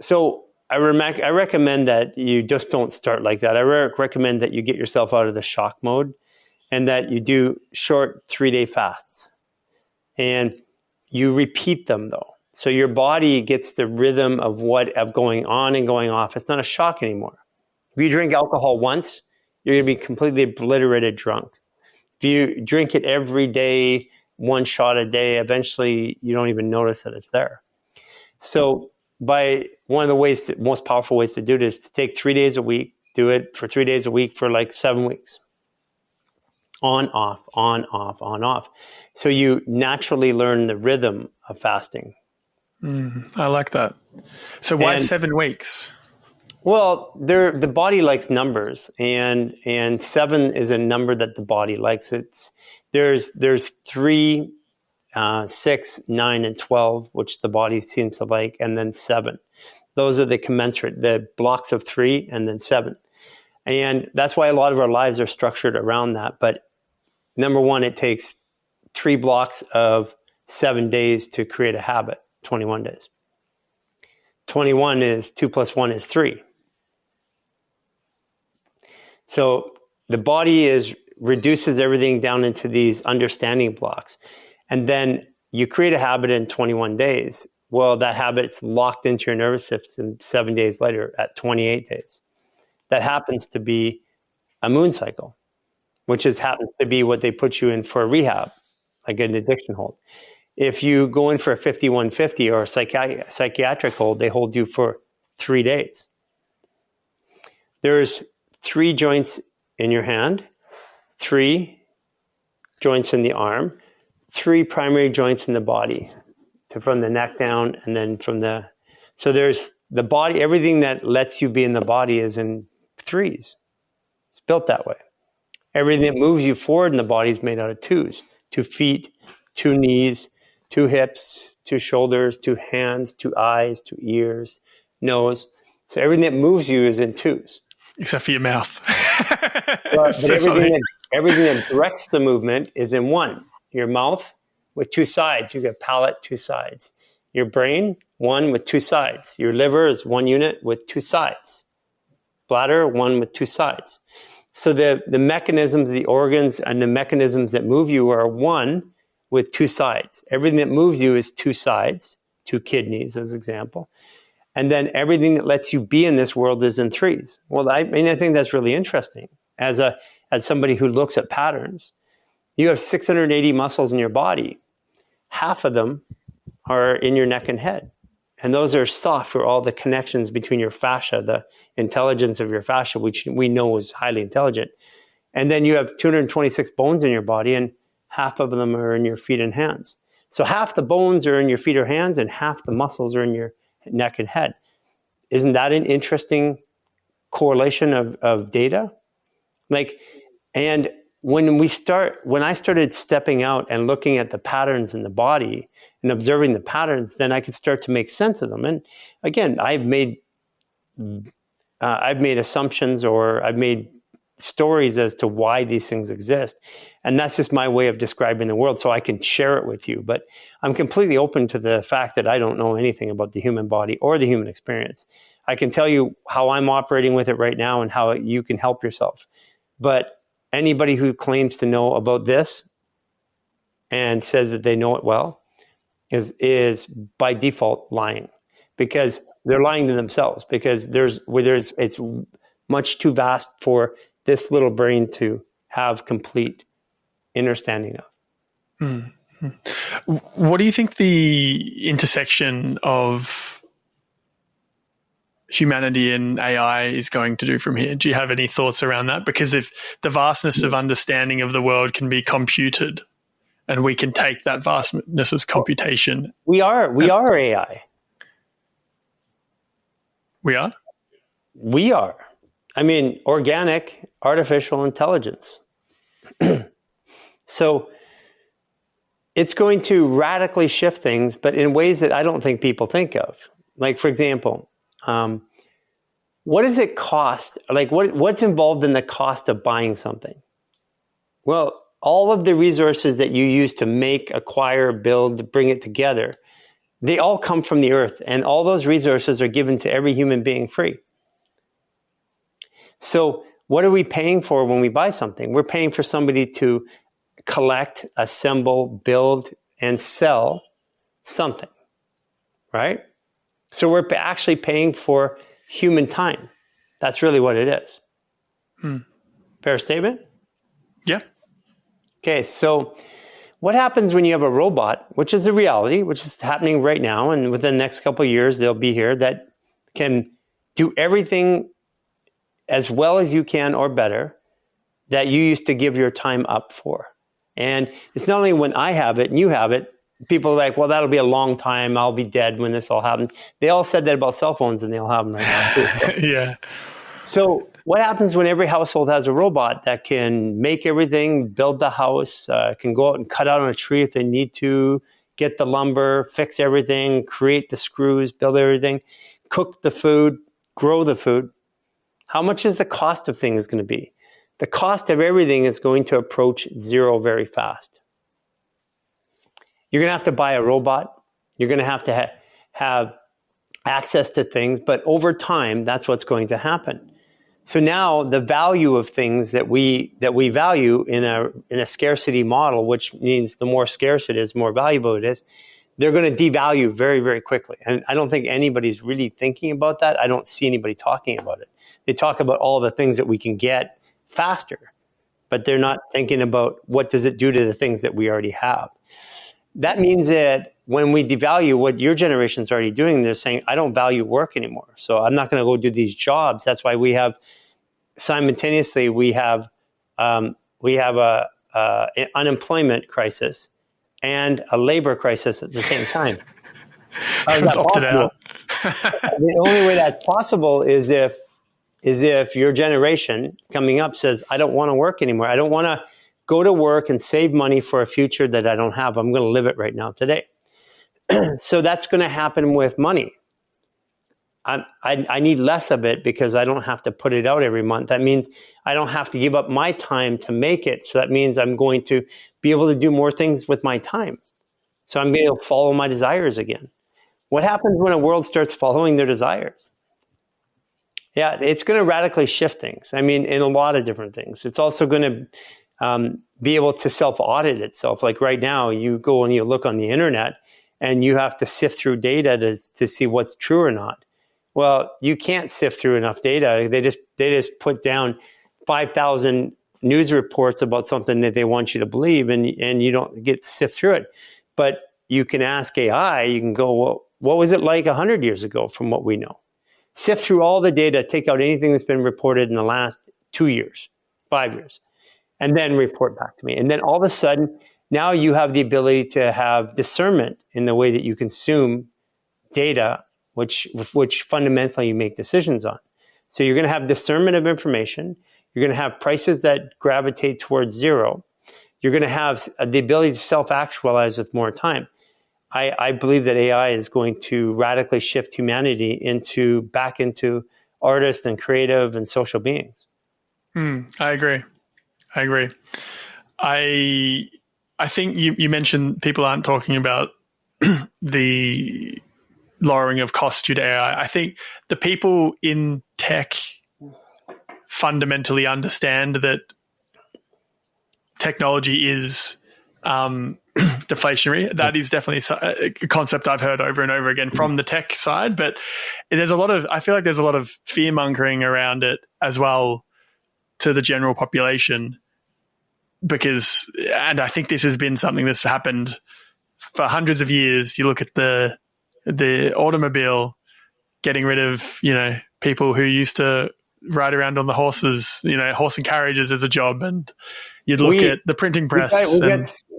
so I recommend that you just don't start like that. I recommend that you get yourself out of the shock mode and that you do short 3-day fasts. And you repeat them though. So your body gets the rhythm of going on and going off. It's not a shock anymore. If you drink alcohol once, you're going to be completely obliterated drunk. If you drink it every day, 1 shot a day, eventually you don't even notice that it's there. So one of the most powerful ways to do it is to take 3 days a week, do it for 3 days a week for like 7 weeks. On, off, on, off, on, off. So you naturally learn the rhythm of fasting. I like that. So why 7 weeks? Well, the body likes numbers, and 7 is a number that the body likes. There's 3, 6, 9, and 12, which the body seems to like, and then 7. Those are the commensurate, the blocks of 3 and then 7. And that's why a lot of our lives are structured around that. But number one, it takes 3 blocks of 7 days to create a habit, 21 days. 21 is 2 plus 1 is 3. So the body reduces everything down into these understanding blocks. And then you create a habit in 21 days. Well, that habit's locked into your nervous system 7 days later at 28 days. That happens to be a moon cycle, which happens to be what they put you in for rehab, like an addiction hold. If you go in for a 5150 or a psychiatric hold, they hold you for 3 days. There's 3 joints in your hand, 3 joints in the arm, 3 primary joints in the body, from the neck down, and then so there's the body, everything that lets you be in the body is in 3s. It's built that way. Everything that moves you forward in the body is made out of 2s. 2 feet, 2 knees, 2 hips, 2 shoulders, 2 hands, 2 eyes, 2 ears, nose. So everything that moves you is in 2s. Except for your mouth. But everything that directs the movement is in 1. Your mouth with 2 sides. You get palate, 2 sides. Your brain, 1 with 2 sides. Your liver is 1 unit with 2 sides. Bladder, 1 with 2 sides. So the mechanisms, the organs, and the mechanisms that move you are 1 with 2 sides. Everything that moves you is 2 sides, 2 kidneys as example. And then everything that lets you be in this world is in 3s. Well, I think that's really interesting. As as somebody who looks at patterns. You have 680 muscles in your body. Half of them are in your neck and head. And those are soft for all the connections between your fascia, the intelligence of your fascia, which we know is highly intelligent. And then you have 226 bones in your body, and half of them are in your feet and hands. So half the bones are in your feet or hands, and half the muscles are in your neck and head. Isn't that an interesting correlation of data? And when I started stepping out and looking at the patterns in the body and observing the patterns, then I could start to make sense of them. And again, I've made assumptions, or I've made stories as to why these things exist. And that's just my way of describing the world, so I can share it with you. But I'm completely open to the fact that I don't know anything about the human body or the human experience. I can tell you how I'm operating with it right now and how you can help yourself. But anybody who claims to know about this and says that they know it well is by default lying, because they're lying to themselves, because it's much too vast for this little brain to have complete understanding of. Mm-hmm. What do you think the intersection of humanity and AI is going to do from here? Do you have any thoughts around that? Because if the vastness of understanding of the world can be computed, and we can take that vastness as computation. We are AI. We are? We are. I mean, organic, artificial intelligence. So it's going to radically shift things, but in ways that I don't think people think of. Like, for example, what does it cost? Like, what's involved in the cost of buying something? Well, all of the resources that you use to make, acquire, build, bring it together, they all come from the earth, and all those resources are given to every human being free. So what are we paying for when we buy something? We're paying for somebody to collect, assemble, build, and sell something, right? So we're actually paying for human time. That's really what it is. Fair statement? Yeah. Okay, so what happens when you have a robot, which is a reality, which is happening right now, and within the next couple of years, they'll be here, that can do everything as well as you can or better that you used to give your time up for. And it's not only when I have it and you have it, people are like, well, that'll be a long time. I'll be dead when this all happens. They all said that about cell phones, and they all have them right now too. Yeah. So what happens when every household has a robot that can make everything, build the house, can go out and cut out on a tree if they need to, get the lumber, fix everything, create the screws, build everything, cook the food, grow the food? How much is the cost of things going to be? The cost of everything is going to approach zero very fast. You're going to have to buy a robot. You're going to have access to things, but over time, that's what's going to happen. So now the value of things that we value in a scarcity model, which means the more scarce it is, the more valuable it is, they're going to devalue very, very quickly. And I don't think anybody's really thinking about that. I don't see anybody talking about it. They talk about all the things that we can get faster, but they're not thinking about what does it do to the things that we already have. That means that when we devalue what your generation's already doing, they're saying, I don't value work anymore. So I'm not going to go do these jobs. That's why we have simultaneously, we have an unemployment crisis and a labor crisis at the same time. It's opted out. The only way that's possible is if your generation coming up says, I don't want to work anymore. I don't want to go to work and save money for a future that I don't have. I'm going to live it right now today. So that's going to happen with money. I need less of it because I don't have to put it out every month. That means I don't have to give up my time to make it. So that means I'm going to be able to do more things with my time. So I'm going to follow my desires again. What happens when a world starts following their desires? Yeah, it's going to radically shift things. I mean, in a lot of different things. It's also going to be able to self-audit itself. Like right now, you go and you look on the internet and you have to sift through data to see what's true or not. Well, you can't sift through enough data. They just put down 5,000 news reports about something that they want you to believe, and you don't get to sift through it. But you can ask AI, you can go, well, what was it like 100 years ago from what we know? Sift through all the data, take out anything that's been reported in the last 2 years, 5 years, and then report back to me. And then all of a sudden, now you have the ability to have discernment in the way that you consume data, which fundamentally you make decisions on. So you're going to have discernment of information. You're going to have prices that gravitate towards zero. You're going to have the ability to self-actualize with more time. I believe that AI is going to radically shift humanity back into artists and creative and social beings. I agree. I think you mentioned people aren't talking about the lowering of costs due to AI. I think the people in tech fundamentally understand that technology is deflationary. That is definitely a concept I've heard over and over again from the tech side. But I feel like there's a lot of fear mongering around it as well to the general population, and I think this has been something that's happened for hundreds of years. You look at the automobile getting rid of, people who used to ride around on the horses, horse and carriages as a job, and you'd look at the printing press.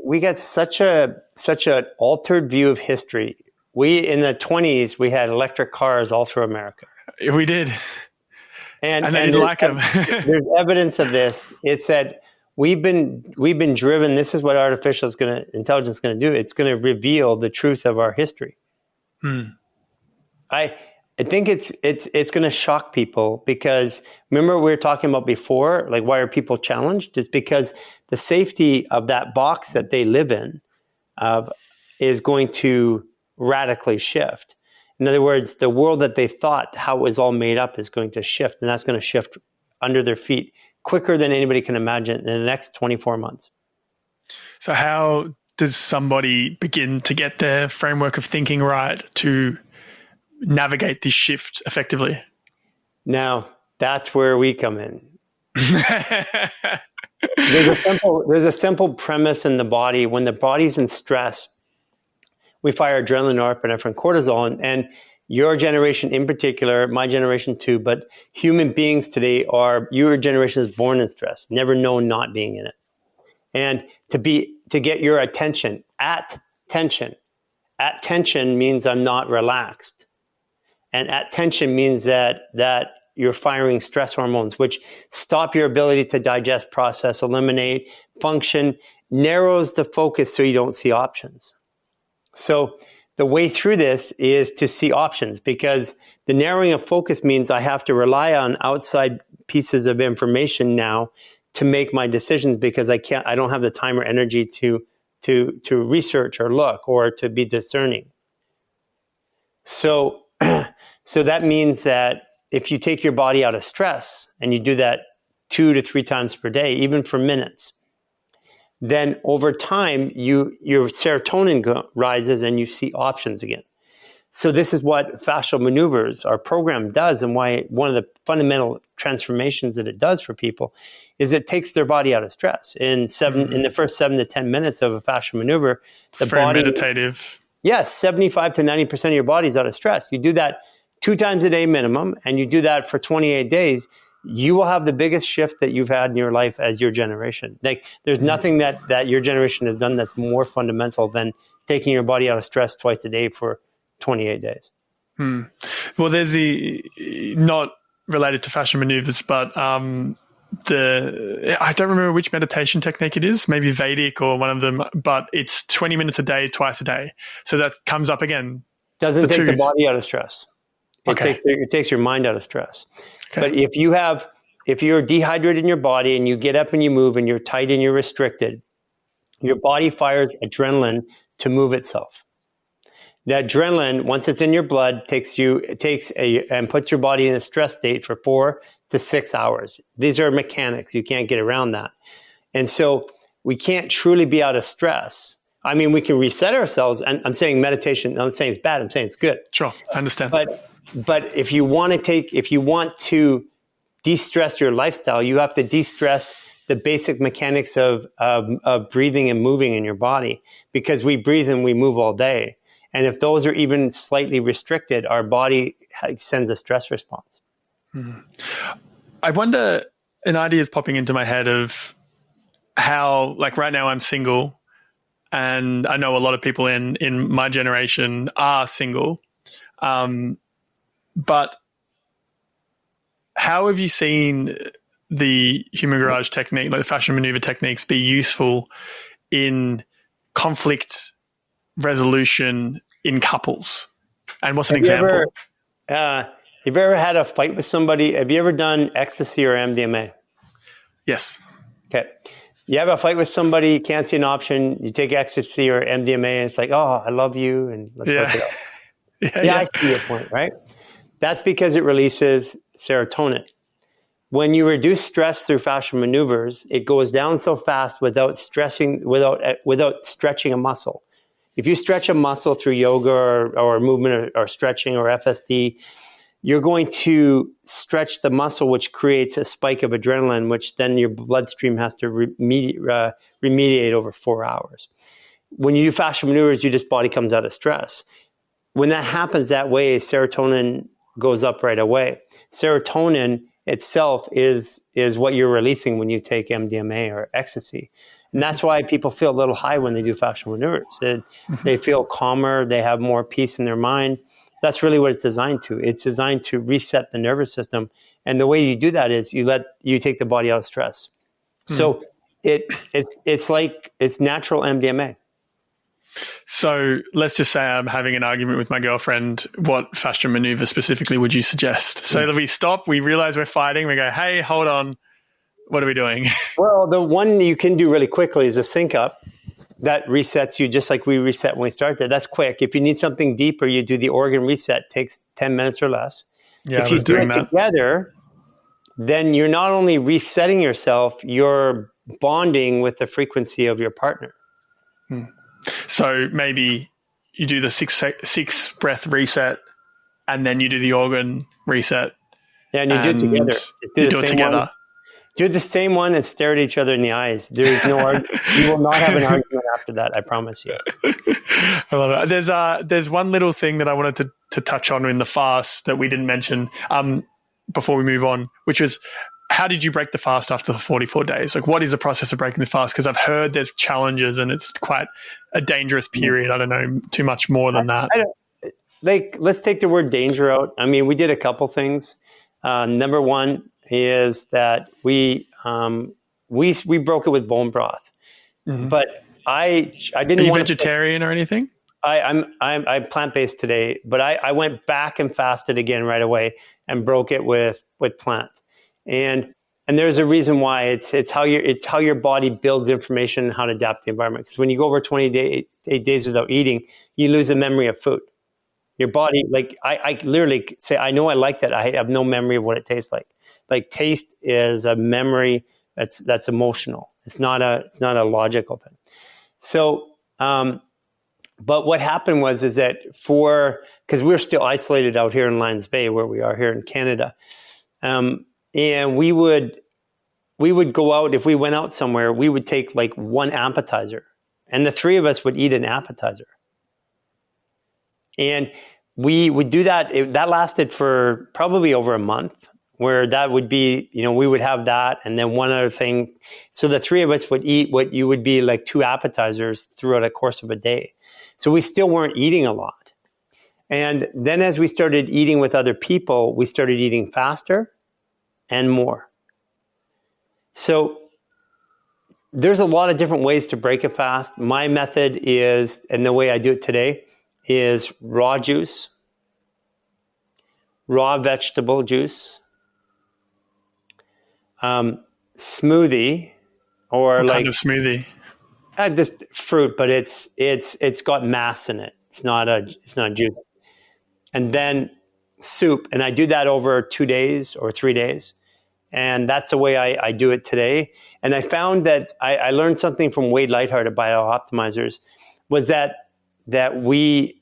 We get such an altered view of history. In the 1920s, we had electric cars all through America. We did. And they didn't like them. There's evidence of this. It said we've been driven. This is what artificial intelligence is going to do. It's going to reveal the truth of our history. I think it's going to shock people, because remember we were talking about before, like, why are people challenged? It's because the safety of that box that they live in is going to radically shift. In other words, the world that they thought how it was all made up is going to shift, and that's going to shift under their feet quicker than anybody can imagine in the next 24 months. So how does somebody begin to get their framework of thinking right to navigate this shift effectively? Now, that's where we come in. There's a simple premise in the body. When the body's in stress, we fire adrenaline, norepinephrine, cortisol, and your generation in particular, my generation too, but human beings today your generation is born in stress, never known not being in it. And to get your attention at tension means I'm not relaxed. And at tension means that you're firing stress hormones, which stop your ability to digest, process, eliminate, function, narrows the focus so you don't see options. So the way through this is to see options, because the narrowing of focus means I have to rely on outside pieces of information now to make my decisions, because I don't have the time or energy to research or look or to be discerning. So that means that if you take your body out of stress and you do that 2 to 3 times per day, even for minutes, then over time, your serotonin rises and you see options again. So this is what fascial maneuvers, our program, does, and why one of the fundamental transformations that it does for people is it takes their body out of stress. In the first 7 to 10 minutes of a fascial maneuver, it's very meditative. Yes, 75 to 90% of your body is out of stress. You do that 2 times a day minimum, and you do that for 28 days, you will have the biggest shift that you've had in your life as your generation. Like, there's nothing that your generation has done that's more fundamental than taking your body out of stress twice a day for 28 days. Well, there's not related to fascial maneuvers, but I don't remember which meditation technique it is, maybe Vedic or one of them, but it's 20 minutes a day, twice a day. So that comes up again. Doesn't take the body out of stress. It takes your mind out of stress. Okay. But if you're dehydrated in your body and you get up and you move and you're tight and you're restricted, your body fires adrenaline to move itself. That adrenaline, once it's in your blood, and puts your body in a stress state for 4 to 6 hours. These are mechanics. You can't get around that. And so we can't truly be out of stress. I mean, we can reset ourselves. And I'm saying meditation, I'm not saying it's bad. I'm saying it's good. Sure, I understand. But if you want to de-stress your lifestyle, you have to de-stress the basic mechanics of breathing and moving in your body, because we breathe and we move all day. And if those are even slightly restricted, our body sends a stress response. I wonder, an idea is popping into my head of how, like right now I'm single, and I know a lot of people in my generation are single. But how have you seen the human garage technique, like the fascia maneuver techniques, be useful in conflict resolution in couples? And what's an example? Have you ever had a fight with somebody? Have you ever done ecstasy or MDMA? Yes. Okay. You have a fight with somebody, you can't see an option, you take ecstasy or MDMA, and it's like, oh, I love you, and let's work it out. Yeah, I see your point, right? That's because it releases serotonin. When you reduce stress through fascial maneuvers, it goes down so fast without stretching a muscle. If you stretch a muscle through yoga or movement or stretching or FSD, you're going to stretch the muscle, which creates a spike of adrenaline, which then your bloodstream has to remediate over 4 hours. When you do fascial maneuvers, your just body comes out of stress. When that happens that way, serotonin goes up right away. Serotonin itself is what you're releasing when you take MDMA or ecstasy. And that's why people feel a little high when they do fascial maneuvers. They feel calmer, they have more peace in their mind. That's really what it's designed to. It's designed to reset the nervous system. And the way you do that is you take the body out of stress. So it's natural MDMA. So let's just say I'm having an argument with my girlfriend. What fascia maneuver specifically would you suggest? So that we stop, we realize we're fighting, we go, hey, hold on, what are we doing? Well, the one you can do really quickly is a sync up. That resets you just like we reset when we started. That's quick. If you need something deeper, you do the organ reset. It takes 10 minutes or less. Yeah, if you do it together, then you're not only resetting yourself, you're bonding with the frequency of your partner. So maybe you do the six breath reset, and then you do the organ reset. Yeah, and you do it together. Do it together. Do the same one and stare at each other in the eyes. There's no you will not have an argument after that, I promise you. I love it. There's one little thing that I wanted to touch on in the fast that we didn't mention before we move on, which was, how did you break the fast after the 44 days? Like, what is the process of breaking the fast? Because I've heard there's challenges and it's quite a dangerous period. I don't know too much more than that. Let's take the word danger out. I mean, we did a couple things. Number one is that we broke it with bone broth, but I didn't. Are you vegetarian or anything? I'm plant-based today, but I went back and fasted again right away and broke it with plant. And there's a reason why. It's how your body builds information and how to adapt to the environment. Because when you go over 28 days without eating, you lose a memory of food. Your body, like I literally say, I know I like that. I have no memory of what it tastes like. Like taste is a memory that's emotional. It's not a logical thing. So, but what happened is that because we're still isolated out here in Lions Bay, where we are here in Canada, and we would go out. If we went out somewhere, we would take like one appetizer, and the three of us would eat an appetizer. And we would do that. That lasted for probably over a month, where that would be, we would have that and then one other thing. So the three of us would eat what you would be like 2 appetizers throughout a course of a day. So we still weren't eating a lot. And then as we started eating with other people, we started eating faster and more. So there's a lot of different ways to break a fast. My method is, and the way I do it today, is raw juice, raw vegetable juice, smoothie, or what like kind of smoothie? Just fruit, but it's got mass in it. It's not juice. And then soup, and I do that over 2 days or 3 days, and that's the way I do it today. And I found that I learned something from Wade Lightheart at Biooptimizers, was that we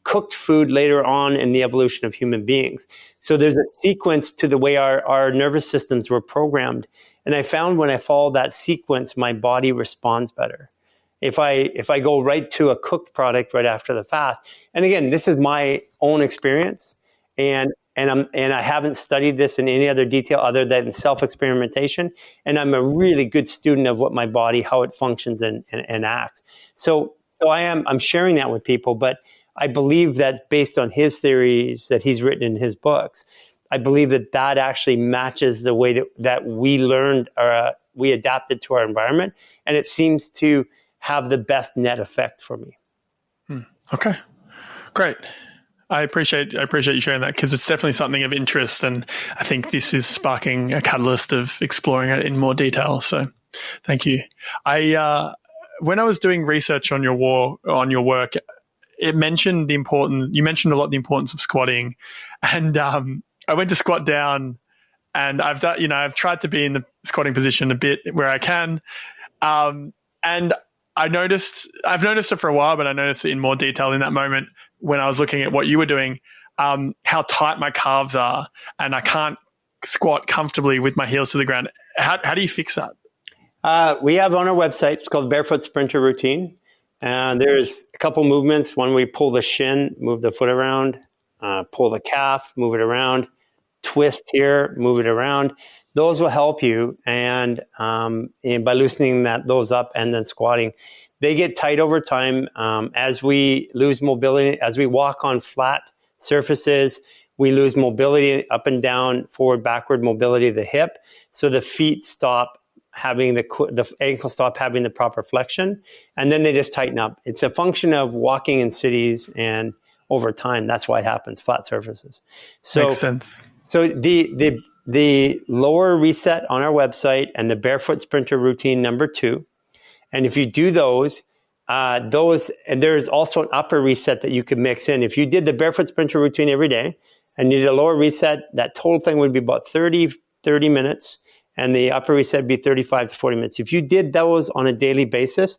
cooked food later on in the evolution of human beings. So there's a sequence to the way our nervous systems were programmed. And I found when I follow that sequence, my body responds better. If I go right to a cooked product right after the fast, and again, this is my own experience, and I haven't studied this in any other detail other than self-experimentation, and I'm a really good student of what my body, how it functions and acts. So I'm sharing that with people, but I believe that's based on his theories that he's written in his books. I believe that actually matches the way that we learned, we adapted to our environment, and it seems to have the best net effect for me. Okay, great. I appreciate you sharing that, because it's definitely something of interest, and I think this is sparking a catalyst of exploring it in more detail. So, thank you. When I was doing research on your work, you mentioned a lot the importance of squatting, and I went to squat down, and I've tried to be in the squatting position a bit where I can, and I've noticed it for a while, but I noticed it in more detail in that moment when I was looking at what you were doing, how tight my calves are, and I can't squat comfortably with my heels to the ground. How do you fix that? We have on our website, it's called Barefoot Sprinter Routine. And there's a couple movements. One, we pull the shin, move the foot around, pull the calf, move it around, twist here, move it around. Those will help you, and by loosening those up and then squatting. They get tight over time as we lose mobility. As we walk on flat surfaces, we lose mobility up and down, forward, backward mobility of the hip. So the feet stop having the ankle stop having the proper flexion, and then they just tighten up. It's a function of walking in cities, and over time, that's why it happens. Flat surfaces. So, makes sense. So the lower reset on our website and the Barefoot Sprinter Routine number 2. And if you do those, and there's also an upper reset that you could mix in. If you did the Barefoot Sprinter Routine every day and you did a lower reset, that total thing would be about 30 minutes, and the upper reset would be 35 to 40 minutes. If you did those on a daily basis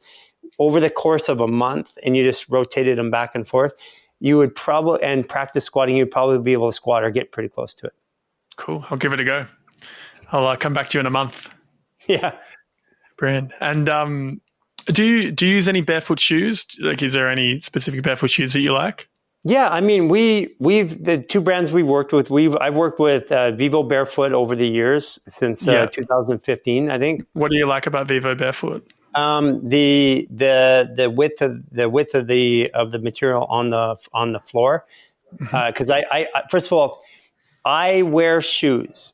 over the course of a month and you just rotated them back and forth, you would probably, and practice squatting, you'd probably be able to squat or get pretty close to it. Cool. I'll give it a go. I'll come back to you in a month. Yeah. Brilliant. And do you use any barefoot shoes? Like, is there any specific barefoot shoes that you like? Yeah, I mean, we've the two brands we've worked with. I've worked with Vivo Barefoot over the years since 2015, I think. What do you like about Vivo Barefoot? The width of the material on the floor. Because I first of all, I wear shoes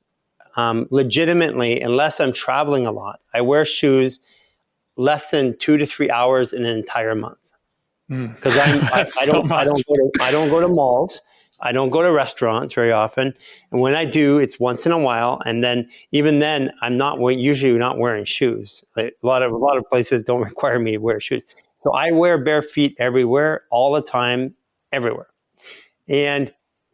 legitimately, unless I'm traveling a lot. I wear shoes less than 2 to 3 hours in an entire month. Because I don't go to malls. I don't go to restaurants very often, and when I do, it's once in a while. And then even then, I'm usually not wearing shoes. Like, a lot of places don't require me to wear shoes, so I wear bare feet everywhere, all the time, everywhere.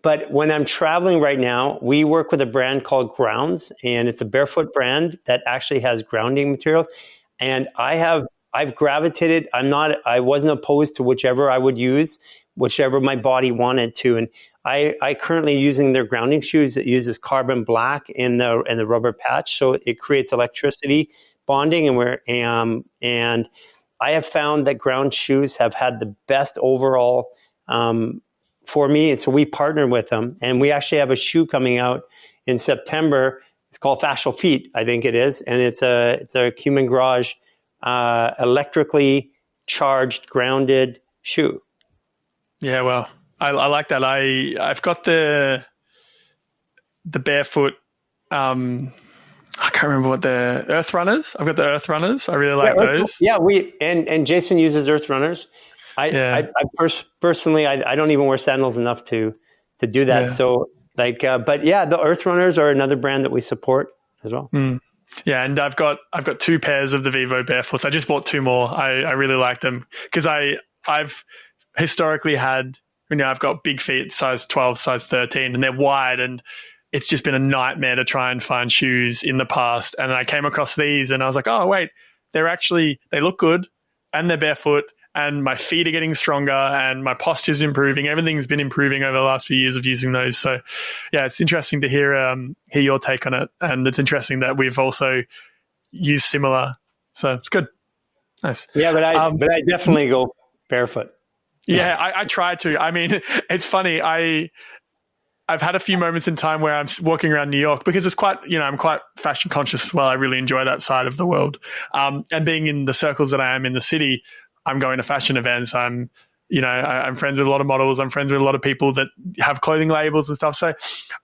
But when I'm traveling right now, we work with a brand called Grounds, and it's a barefoot brand that actually has grounding materials. And I've gravitated. I wasn't opposed to whichever I would use, whichever my body wanted to. And I currently using their grounding shoes that uses carbon black in the rubber patch, so it creates electricity bonding. And I have found that ground shoes have had the best overall for me. And so we partnered with them, and we actually have a shoe coming out in September. It's called Fascia Feet, I think it is, and it's a Human Garage electrically charged, grounded shoe. Yeah, well, I like that. I've got the barefoot. I can't remember what the Earth Runners. I've got the Earth Runners. I really like those. Yeah, and Jason uses Earth Runners. I personally, I don't even wear sandals enough to do that. Yeah. So but yeah, the Earth Runners are another brand that we support as well. Yeah, and I've got 2 pairs of the Vivo Barefoots. I just bought 2 more. I really like them because I've historically had, I've got big feet, size 12, size 13, and they're wide, and it's just been a nightmare to try and find shoes in the past. And I came across these, and I was like, oh wait, they look good, and they're barefoot, and my feet are getting stronger, and my posture's improving. Everything's been improving over the last few years of using those. So, yeah, it's interesting to hear your take on it, and it's interesting that we've also use similar. So it's good. Nice. Yeah, but I definitely go barefoot. Yeah, I try to. I mean, it's funny. I've had a few moments in time where I'm walking around New York because it's quite, I'm quite fashion conscious as well. I really enjoy that side of the world. And being in the circles that I am in the city, I'm going to fashion events. I'm friends with a lot of models. I'm friends with a lot of people that have clothing labels and stuff. So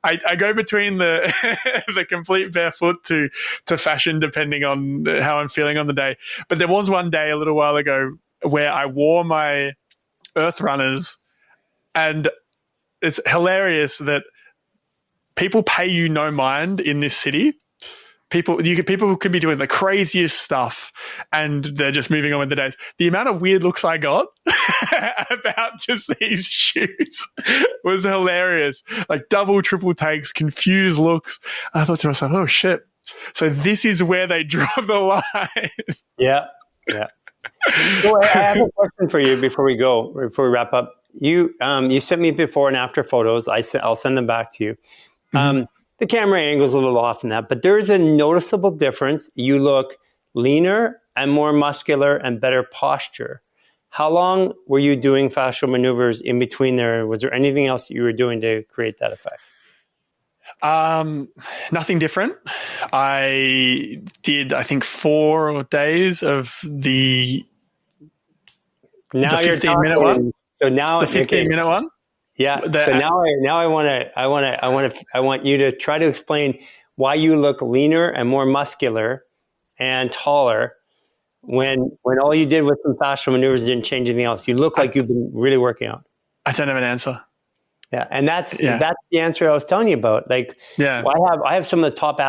I go between the the complete barefoot to fashion, depending on how I'm feeling on the day. But there was one day a little while ago where I wore my Earth Runners, and it's hilarious that people pay you no mind in this city. People can be doing the craziest stuff and they're just moving on with the days. The amount of weird looks I got about just these shoes was hilarious. Like double, triple takes, confused looks. I thought to myself, oh shit. So this is where they draw the line. Yeah. So I have a question for you before we wrap up. You sent me before and after photos. I'll send them back to you. The camera angle's a little off in that, but there is a noticeable difference. You look leaner and more muscular and better posture. How long were you doing fascial maneuvers in between there? Was there anything else that you were doing to create that effect? Nothing different. I did, I think, 4 days of the 15-minute one. So now the 15-minute one. Yeah. So now I want you to try to explain why you look leaner and more muscular and taller when all you did with some fascial maneuvers didn't change anything else. You look like you've been really working out. I don't have an answer. Yeah, and that's the answer I was telling you about. Well, I have some of the top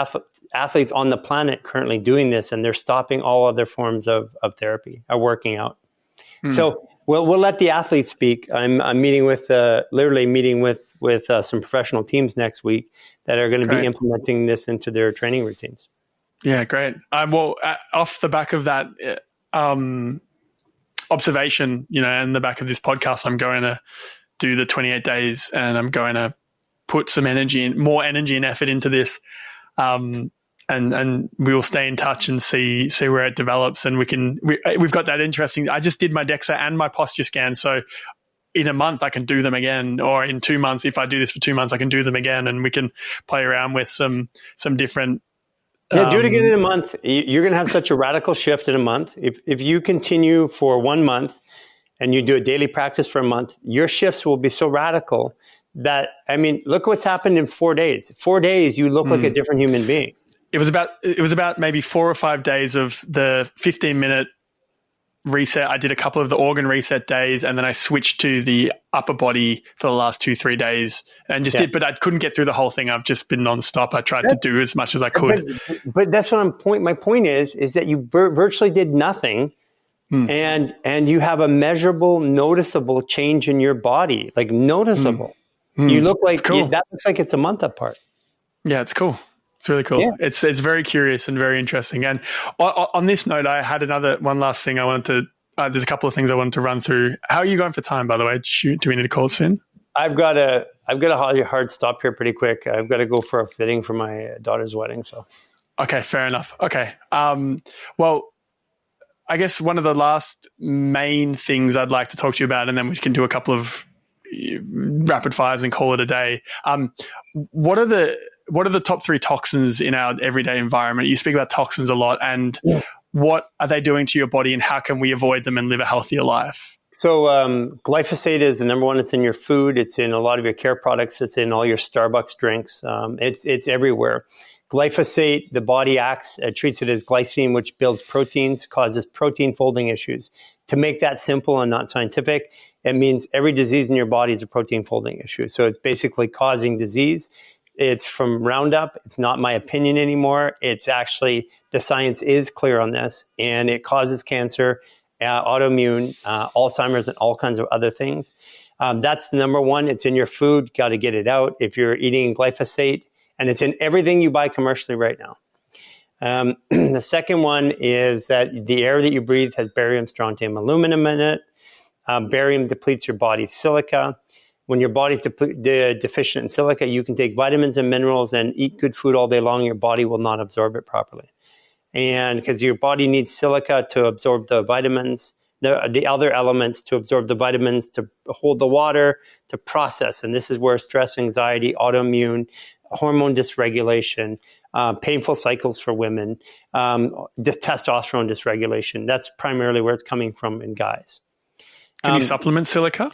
athletes on the planet currently doing this, and they're stopping all other forms of therapy, working out. So we'll let the athletes speak. I'm meeting with literally meeting with some professional teams next week that are going to be implementing this into their training routines. Yeah, great. Well, off the back of that observation, and the back of this podcast, I'm going to do the 28 days, and I'm going to put some more energy and effort into this. And we will stay in touch and see where it develops. And we've got that interesting. I just did my DEXA and my posture scan. So in a month I can do them again, or in 2 months, if I do this for 2 months, I can do them again, and we can play around with some different. Yeah, do it again in a month. You're going to have such a radical shift in a month. If you continue for 1 month and you do a daily practice for a month, your shifts will be so radical that, look what's happened in 4 days. 4 days, you look like a different human being. It was about maybe 4 or 5 days of the 15-minute reset. I did a couple of the organ reset days, and then I switched to the upper body for the last 2-3 days, and did. But I couldn't get through the whole thing. I've just been nonstop. I tried to do as much as I could. But that's what my point is that you virtually did nothing, and you have a measurable, noticeable change in your body, like noticeable. You look like that looks like it's a month apart. Yeah, it's cool. It's really cool. Yeah. It's very curious and very interesting. And on this note, I had one last thing I wanted to. There's a couple of things I wanted to run through. How are you going for time, by the way? Do we need to call it in? I've got a hard stop here pretty quick. I've got to go for a fitting for my daughter's wedding. So, okay, fair enough. Okay, well, I guess one of the last main things I'd like to talk to you about, and then we can do a couple of rapid fires and call it a day. What are the top 3 toxins in our everyday environment? You speak about toxins a lot, and what are they doing to your body, and how can we avoid them and live a healthier life? So glyphosate is the number one. It's in your food. It's in a lot of your care products. It's in all your Starbucks drinks. It's everywhere. Glyphosate, the body treats it as glycine, which builds proteins, causes protein folding issues. To make that simple and not scientific, it means every disease in your body is a protein folding issue. So it's basically causing disease. It's from Roundup. It's not my opinion anymore. It's actually, the science is clear on this, and it causes cancer, autoimmune, Alzheimer's, and all kinds of other things. That's the number one. It's in your food. Got to get it out. If you're eating glyphosate, and it's in everything you buy commercially right now. The second one is that the air that you breathe has barium, strontium, aluminum in it. Barium depletes your body's silica. When your body's deficient in silica, you can take vitamins and minerals and eat good food all day long. Your body will not absorb it properly. And because your body needs silica to absorb the vitamins, the other elements to absorb the vitamins, to hold the water, to process. And this is where stress, anxiety, autoimmune, hormone dysregulation, painful cycles for women, testosterone dysregulation. That's primarily where it's coming from in guys. Can you supplement silica?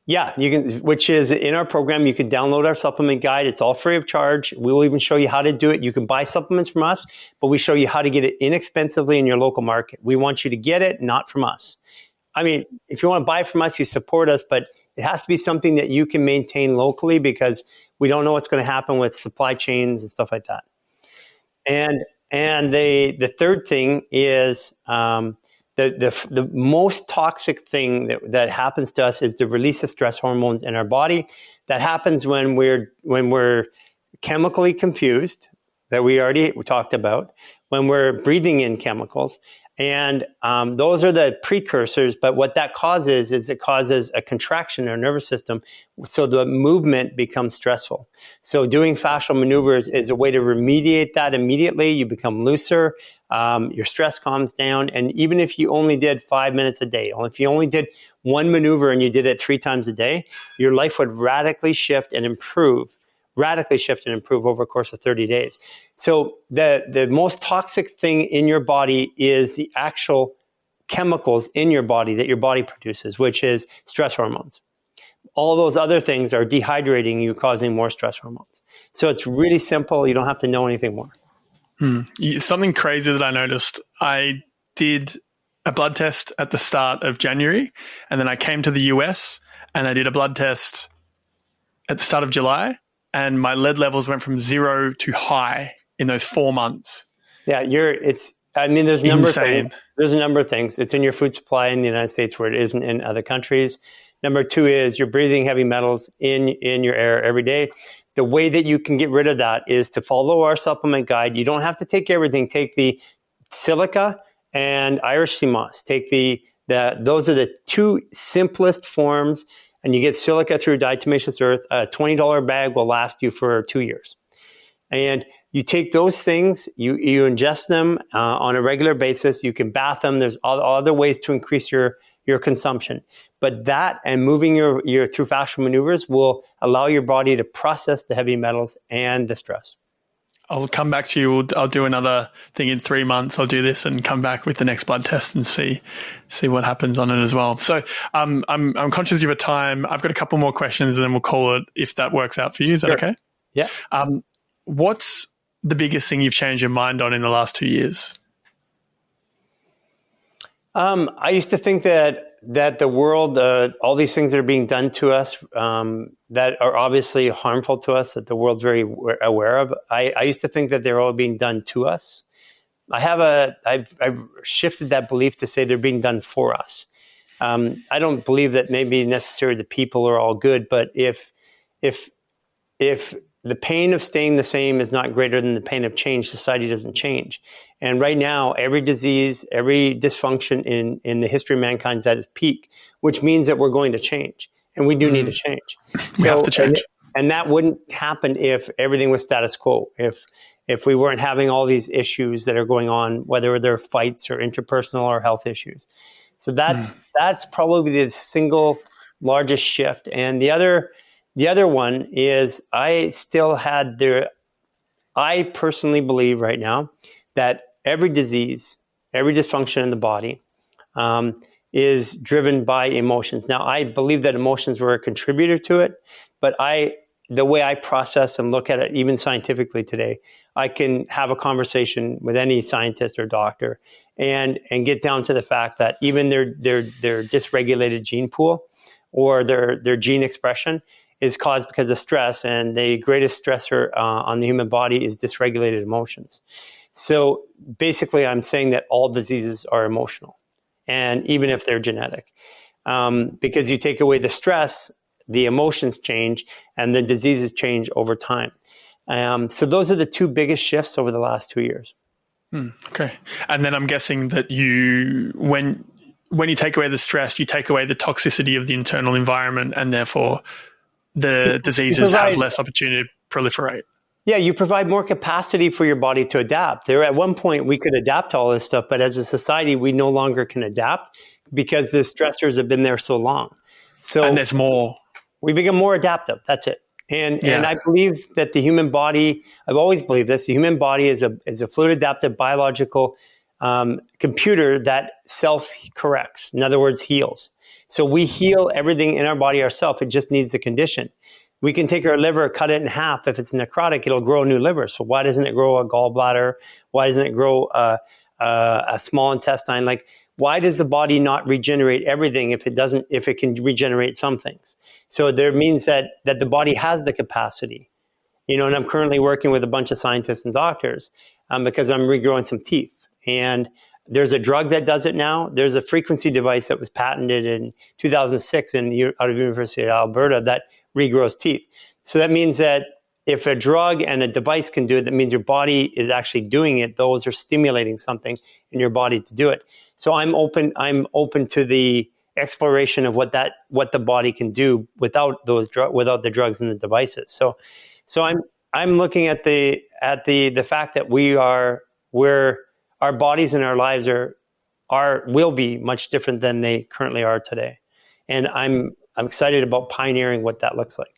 Yeah, you can, which is in our program. You can download our supplement guide. It's all free of charge. We will even show you how to do it. You can buy supplements from us, but we show you how to get it inexpensively in your local market. We want you to get it, not from us. I mean, if you want to buy from us, you support us, but it has to be something that you can maintain locally, because we don't know what's going to happen with supply chains and stuff like that. And the third thing is the most toxic thing that happens to us is the release of stress hormones in our body. That happens when we're chemically confused, that we already talked about, when we're breathing in chemicals. And those are the precursors, but what that causes is it causes a contraction in our nervous system, so the movement becomes stressful. So doing fascial maneuvers is a way to remediate that immediately. You become looser, your stress calms down, and even if you only did 5 minutes a day, or if you only did one maneuver and you did it 3 times a day, your life would radically shift and improve over a course of 30 days. So the most toxic thing in your body is the actual chemicals in your body that your body produces, which is stress hormones. All those other things are dehydrating you, causing more stress hormones. So it's really simple. You don't have to know anything more. Something crazy that I noticed, I did a blood test at the start of January, and then I came to the US and I did a blood test at the start of July, and my lead levels went from 0 to high in those 4 months. Yeah, there's a number of things. It's in your food supply in the United States where it isn't in other countries. Number 2 is you're breathing heavy metals in your air every day. The way that you can get rid of that is to follow our supplement guide. You don't have to take everything. Take the silica and Irish sea moss. Take those are the 2 simplest forms, and you get silica through diatomaceous earth. A $20 bag will last you for 2 years. And you take those things, you ingest them on a regular basis. You can bath them. There's other ways to increase your consumption. But that and moving your through fascial maneuvers will allow your body to process the heavy metals and the stress. I'll come back to you. I'll do another thing in 3 months. I'll do this and come back with the next blood test and see what happens on it as well. So I'm conscious of your time. I've got a couple more questions and then we'll call it if that works out for you. Is that okay? Yeah. What's the biggest thing you've changed your mind on in the last 2 years? I used to think that the world, all these things that are being done to us that are obviously harmful to us, that the world's very aware of, I used to think that they're all being done to us. I've shifted that belief to say they're being done for us. I don't believe that maybe necessarily the people are all good, but if the pain of staying the same is not greater than the pain of change, society doesn't change. And right now, every disease, every dysfunction in the history of mankind is at its peak, which means that we're going to change. And we do need to change. We have to change. And that wouldn't happen if everything was status quo. If we weren't having all these issues that are going on, whether they're fights or interpersonal or health issues. So that's probably the single largest shift. And the other one is I personally believe right now that every disease, every dysfunction in the body is driven by emotions. Now, I believe that emotions were a contributor to it, but the way I process and look at it, even scientifically today, I can have a conversation with any scientist or doctor and get down to the fact that even their dysregulated gene pool or their gene expression is caused because of stress, and the greatest stressor on the human body is dysregulated emotions. So basically, I'm saying that all diseases are emotional, and even if they're genetic, because you take away the stress, the emotions change, and the diseases change over time. So those are the 2 biggest shifts over the last 2 years. Okay, and then I'm guessing that when you take away the stress, you take away the toxicity of the internal environment, and therefore the diseases have less opportunity to proliferate. Yeah, you provide more capacity for your body to adapt. There, at one point, we could adapt to all this stuff, but as a society, we no longer can adapt because the stressors have been there so long. So, and there's more. We become more adaptive. That's it. And I believe that the human body, I've always believed this, the human body is a fluid adaptive biological computer that self-corrects. In other words, heals. So we heal everything in our body ourselves. It just needs a condition. We can take our liver, cut it in half. If it's necrotic, it'll grow a new liver. So why doesn't it grow a gallbladder? Why doesn't it grow a small intestine? Like, why does the body not regenerate everything if it can regenerate some things? So there means that the body has the capacity, and I'm currently working with a bunch of scientists and doctors because I'm regrowing some teeth. And there's a drug that does it now. There's a frequency device that was patented in 2006 out of University of Alberta that regrows teeth. So that means that if a drug and a device can do it, that means your body is actually doing it. Those are stimulating something in your body to do it. So I'm open to the exploration of what the body can do without the drugs and the devices. So I'm looking at the fact that our bodies and our lives will be much different than they currently are today. And I'm excited about pioneering what that looks like.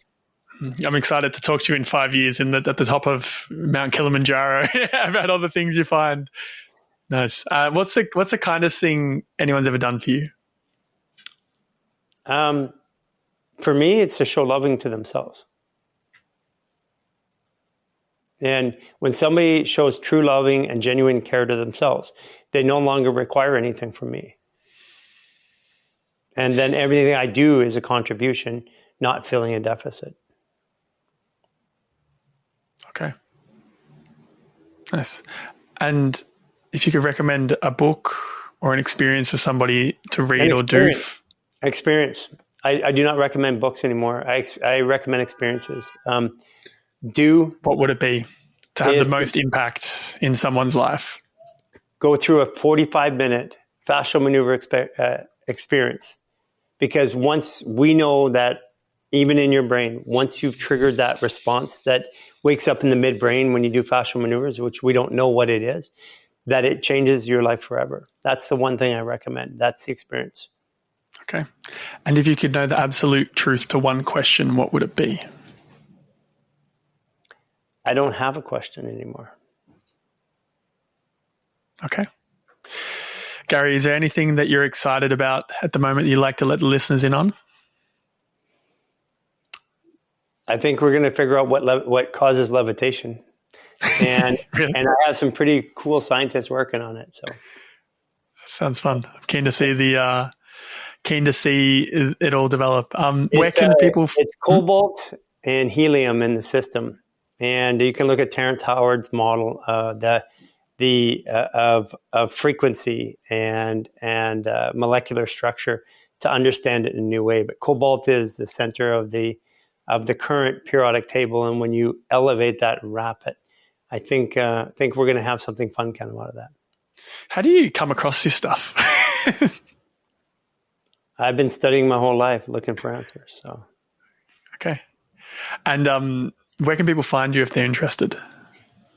I'm excited to talk to you in 5 years at the top of Mount Kilimanjaro about all the things you find. Nice. What's the kindest thing anyone's ever done for you? For me, it's to show loving to themselves. And when somebody shows true loving and genuine care to themselves, they no longer require anything from me. And then everything I do is a contribution, not filling a deficit. Okay. Nice. And if you could recommend a book or an experience for somebody to read or do. Experience. I do not recommend books anymore. I recommend experiences. What would it be to have the most impact in someone's life? Go through a 45-minute fascial maneuver experience. Because once we know that even in your brain, once you've triggered that response that wakes up in the midbrain when you do fascial maneuvers, which we don't know what it is, that it changes your life forever. That's the one thing I recommend. That's the experience. Okay. And if you could know the absolute truth to one question, what would it be? I don't have a question anymore. Okay. Garry, is there anything that you're excited about at the moment that you'd like to let the listeners in on? I think we're going to figure out what causes levitation. And Really? And I have some pretty cool scientists working on it. So sounds fun. I'm keen to see it all develop. Where can people? It's cobalt and helium in the system, and you can look at Terrence Howard's model, of frequency and molecular structure to understand it in a new way. But cobalt is the center of the current periodic table, and when you elevate that and wrap it, I think we're going to have something fun kind of out of that. How do you come across this stuff? I've been studying my whole life, looking for answers. So, okay. And where can people find you if they're interested?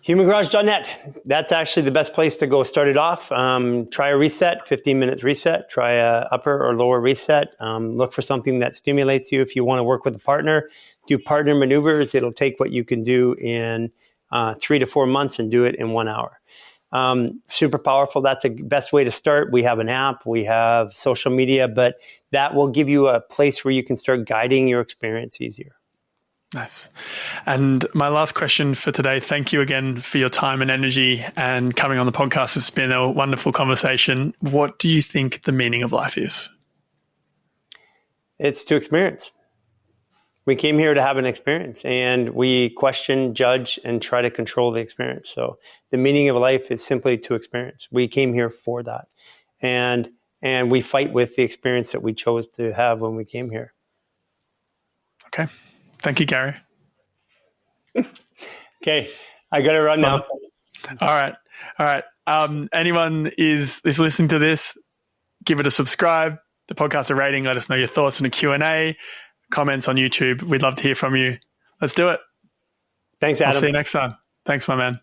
HumanGarage.net. That's actually the best place to go start it off. Try a reset, 15 minutes reset. Try a upper or lower reset. Look for something that stimulates you. If you want to work with a partner, do partner maneuvers. It'll take what you can do in 3 to 4 months and do it in 1 hour. Super powerful. That's the best way to start. We have an app, we have social media, but that will give you a place where you can start guiding your experience easier. Nice. And my last question for today, thank you again for your time and energy and coming on the podcast. It's been a wonderful conversation. What do you think the meaning of life is? It's to experience. We came here to have an experience, and we question, judge, and try to control the experience. So the meaning of life is simply to experience. We came here for that. And we fight with the experience that we chose to have when we came here. Okay. Thank you, Garry. Okay. I got to run now. All right. Anyone is listening to this, give it a subscribe, the podcast a rating, let us know your thoughts in a Q&A, comments on YouTube. We'd love to hear from you. Let's do it. Thanks, Adam. I'll see you next time. Thanks, my man.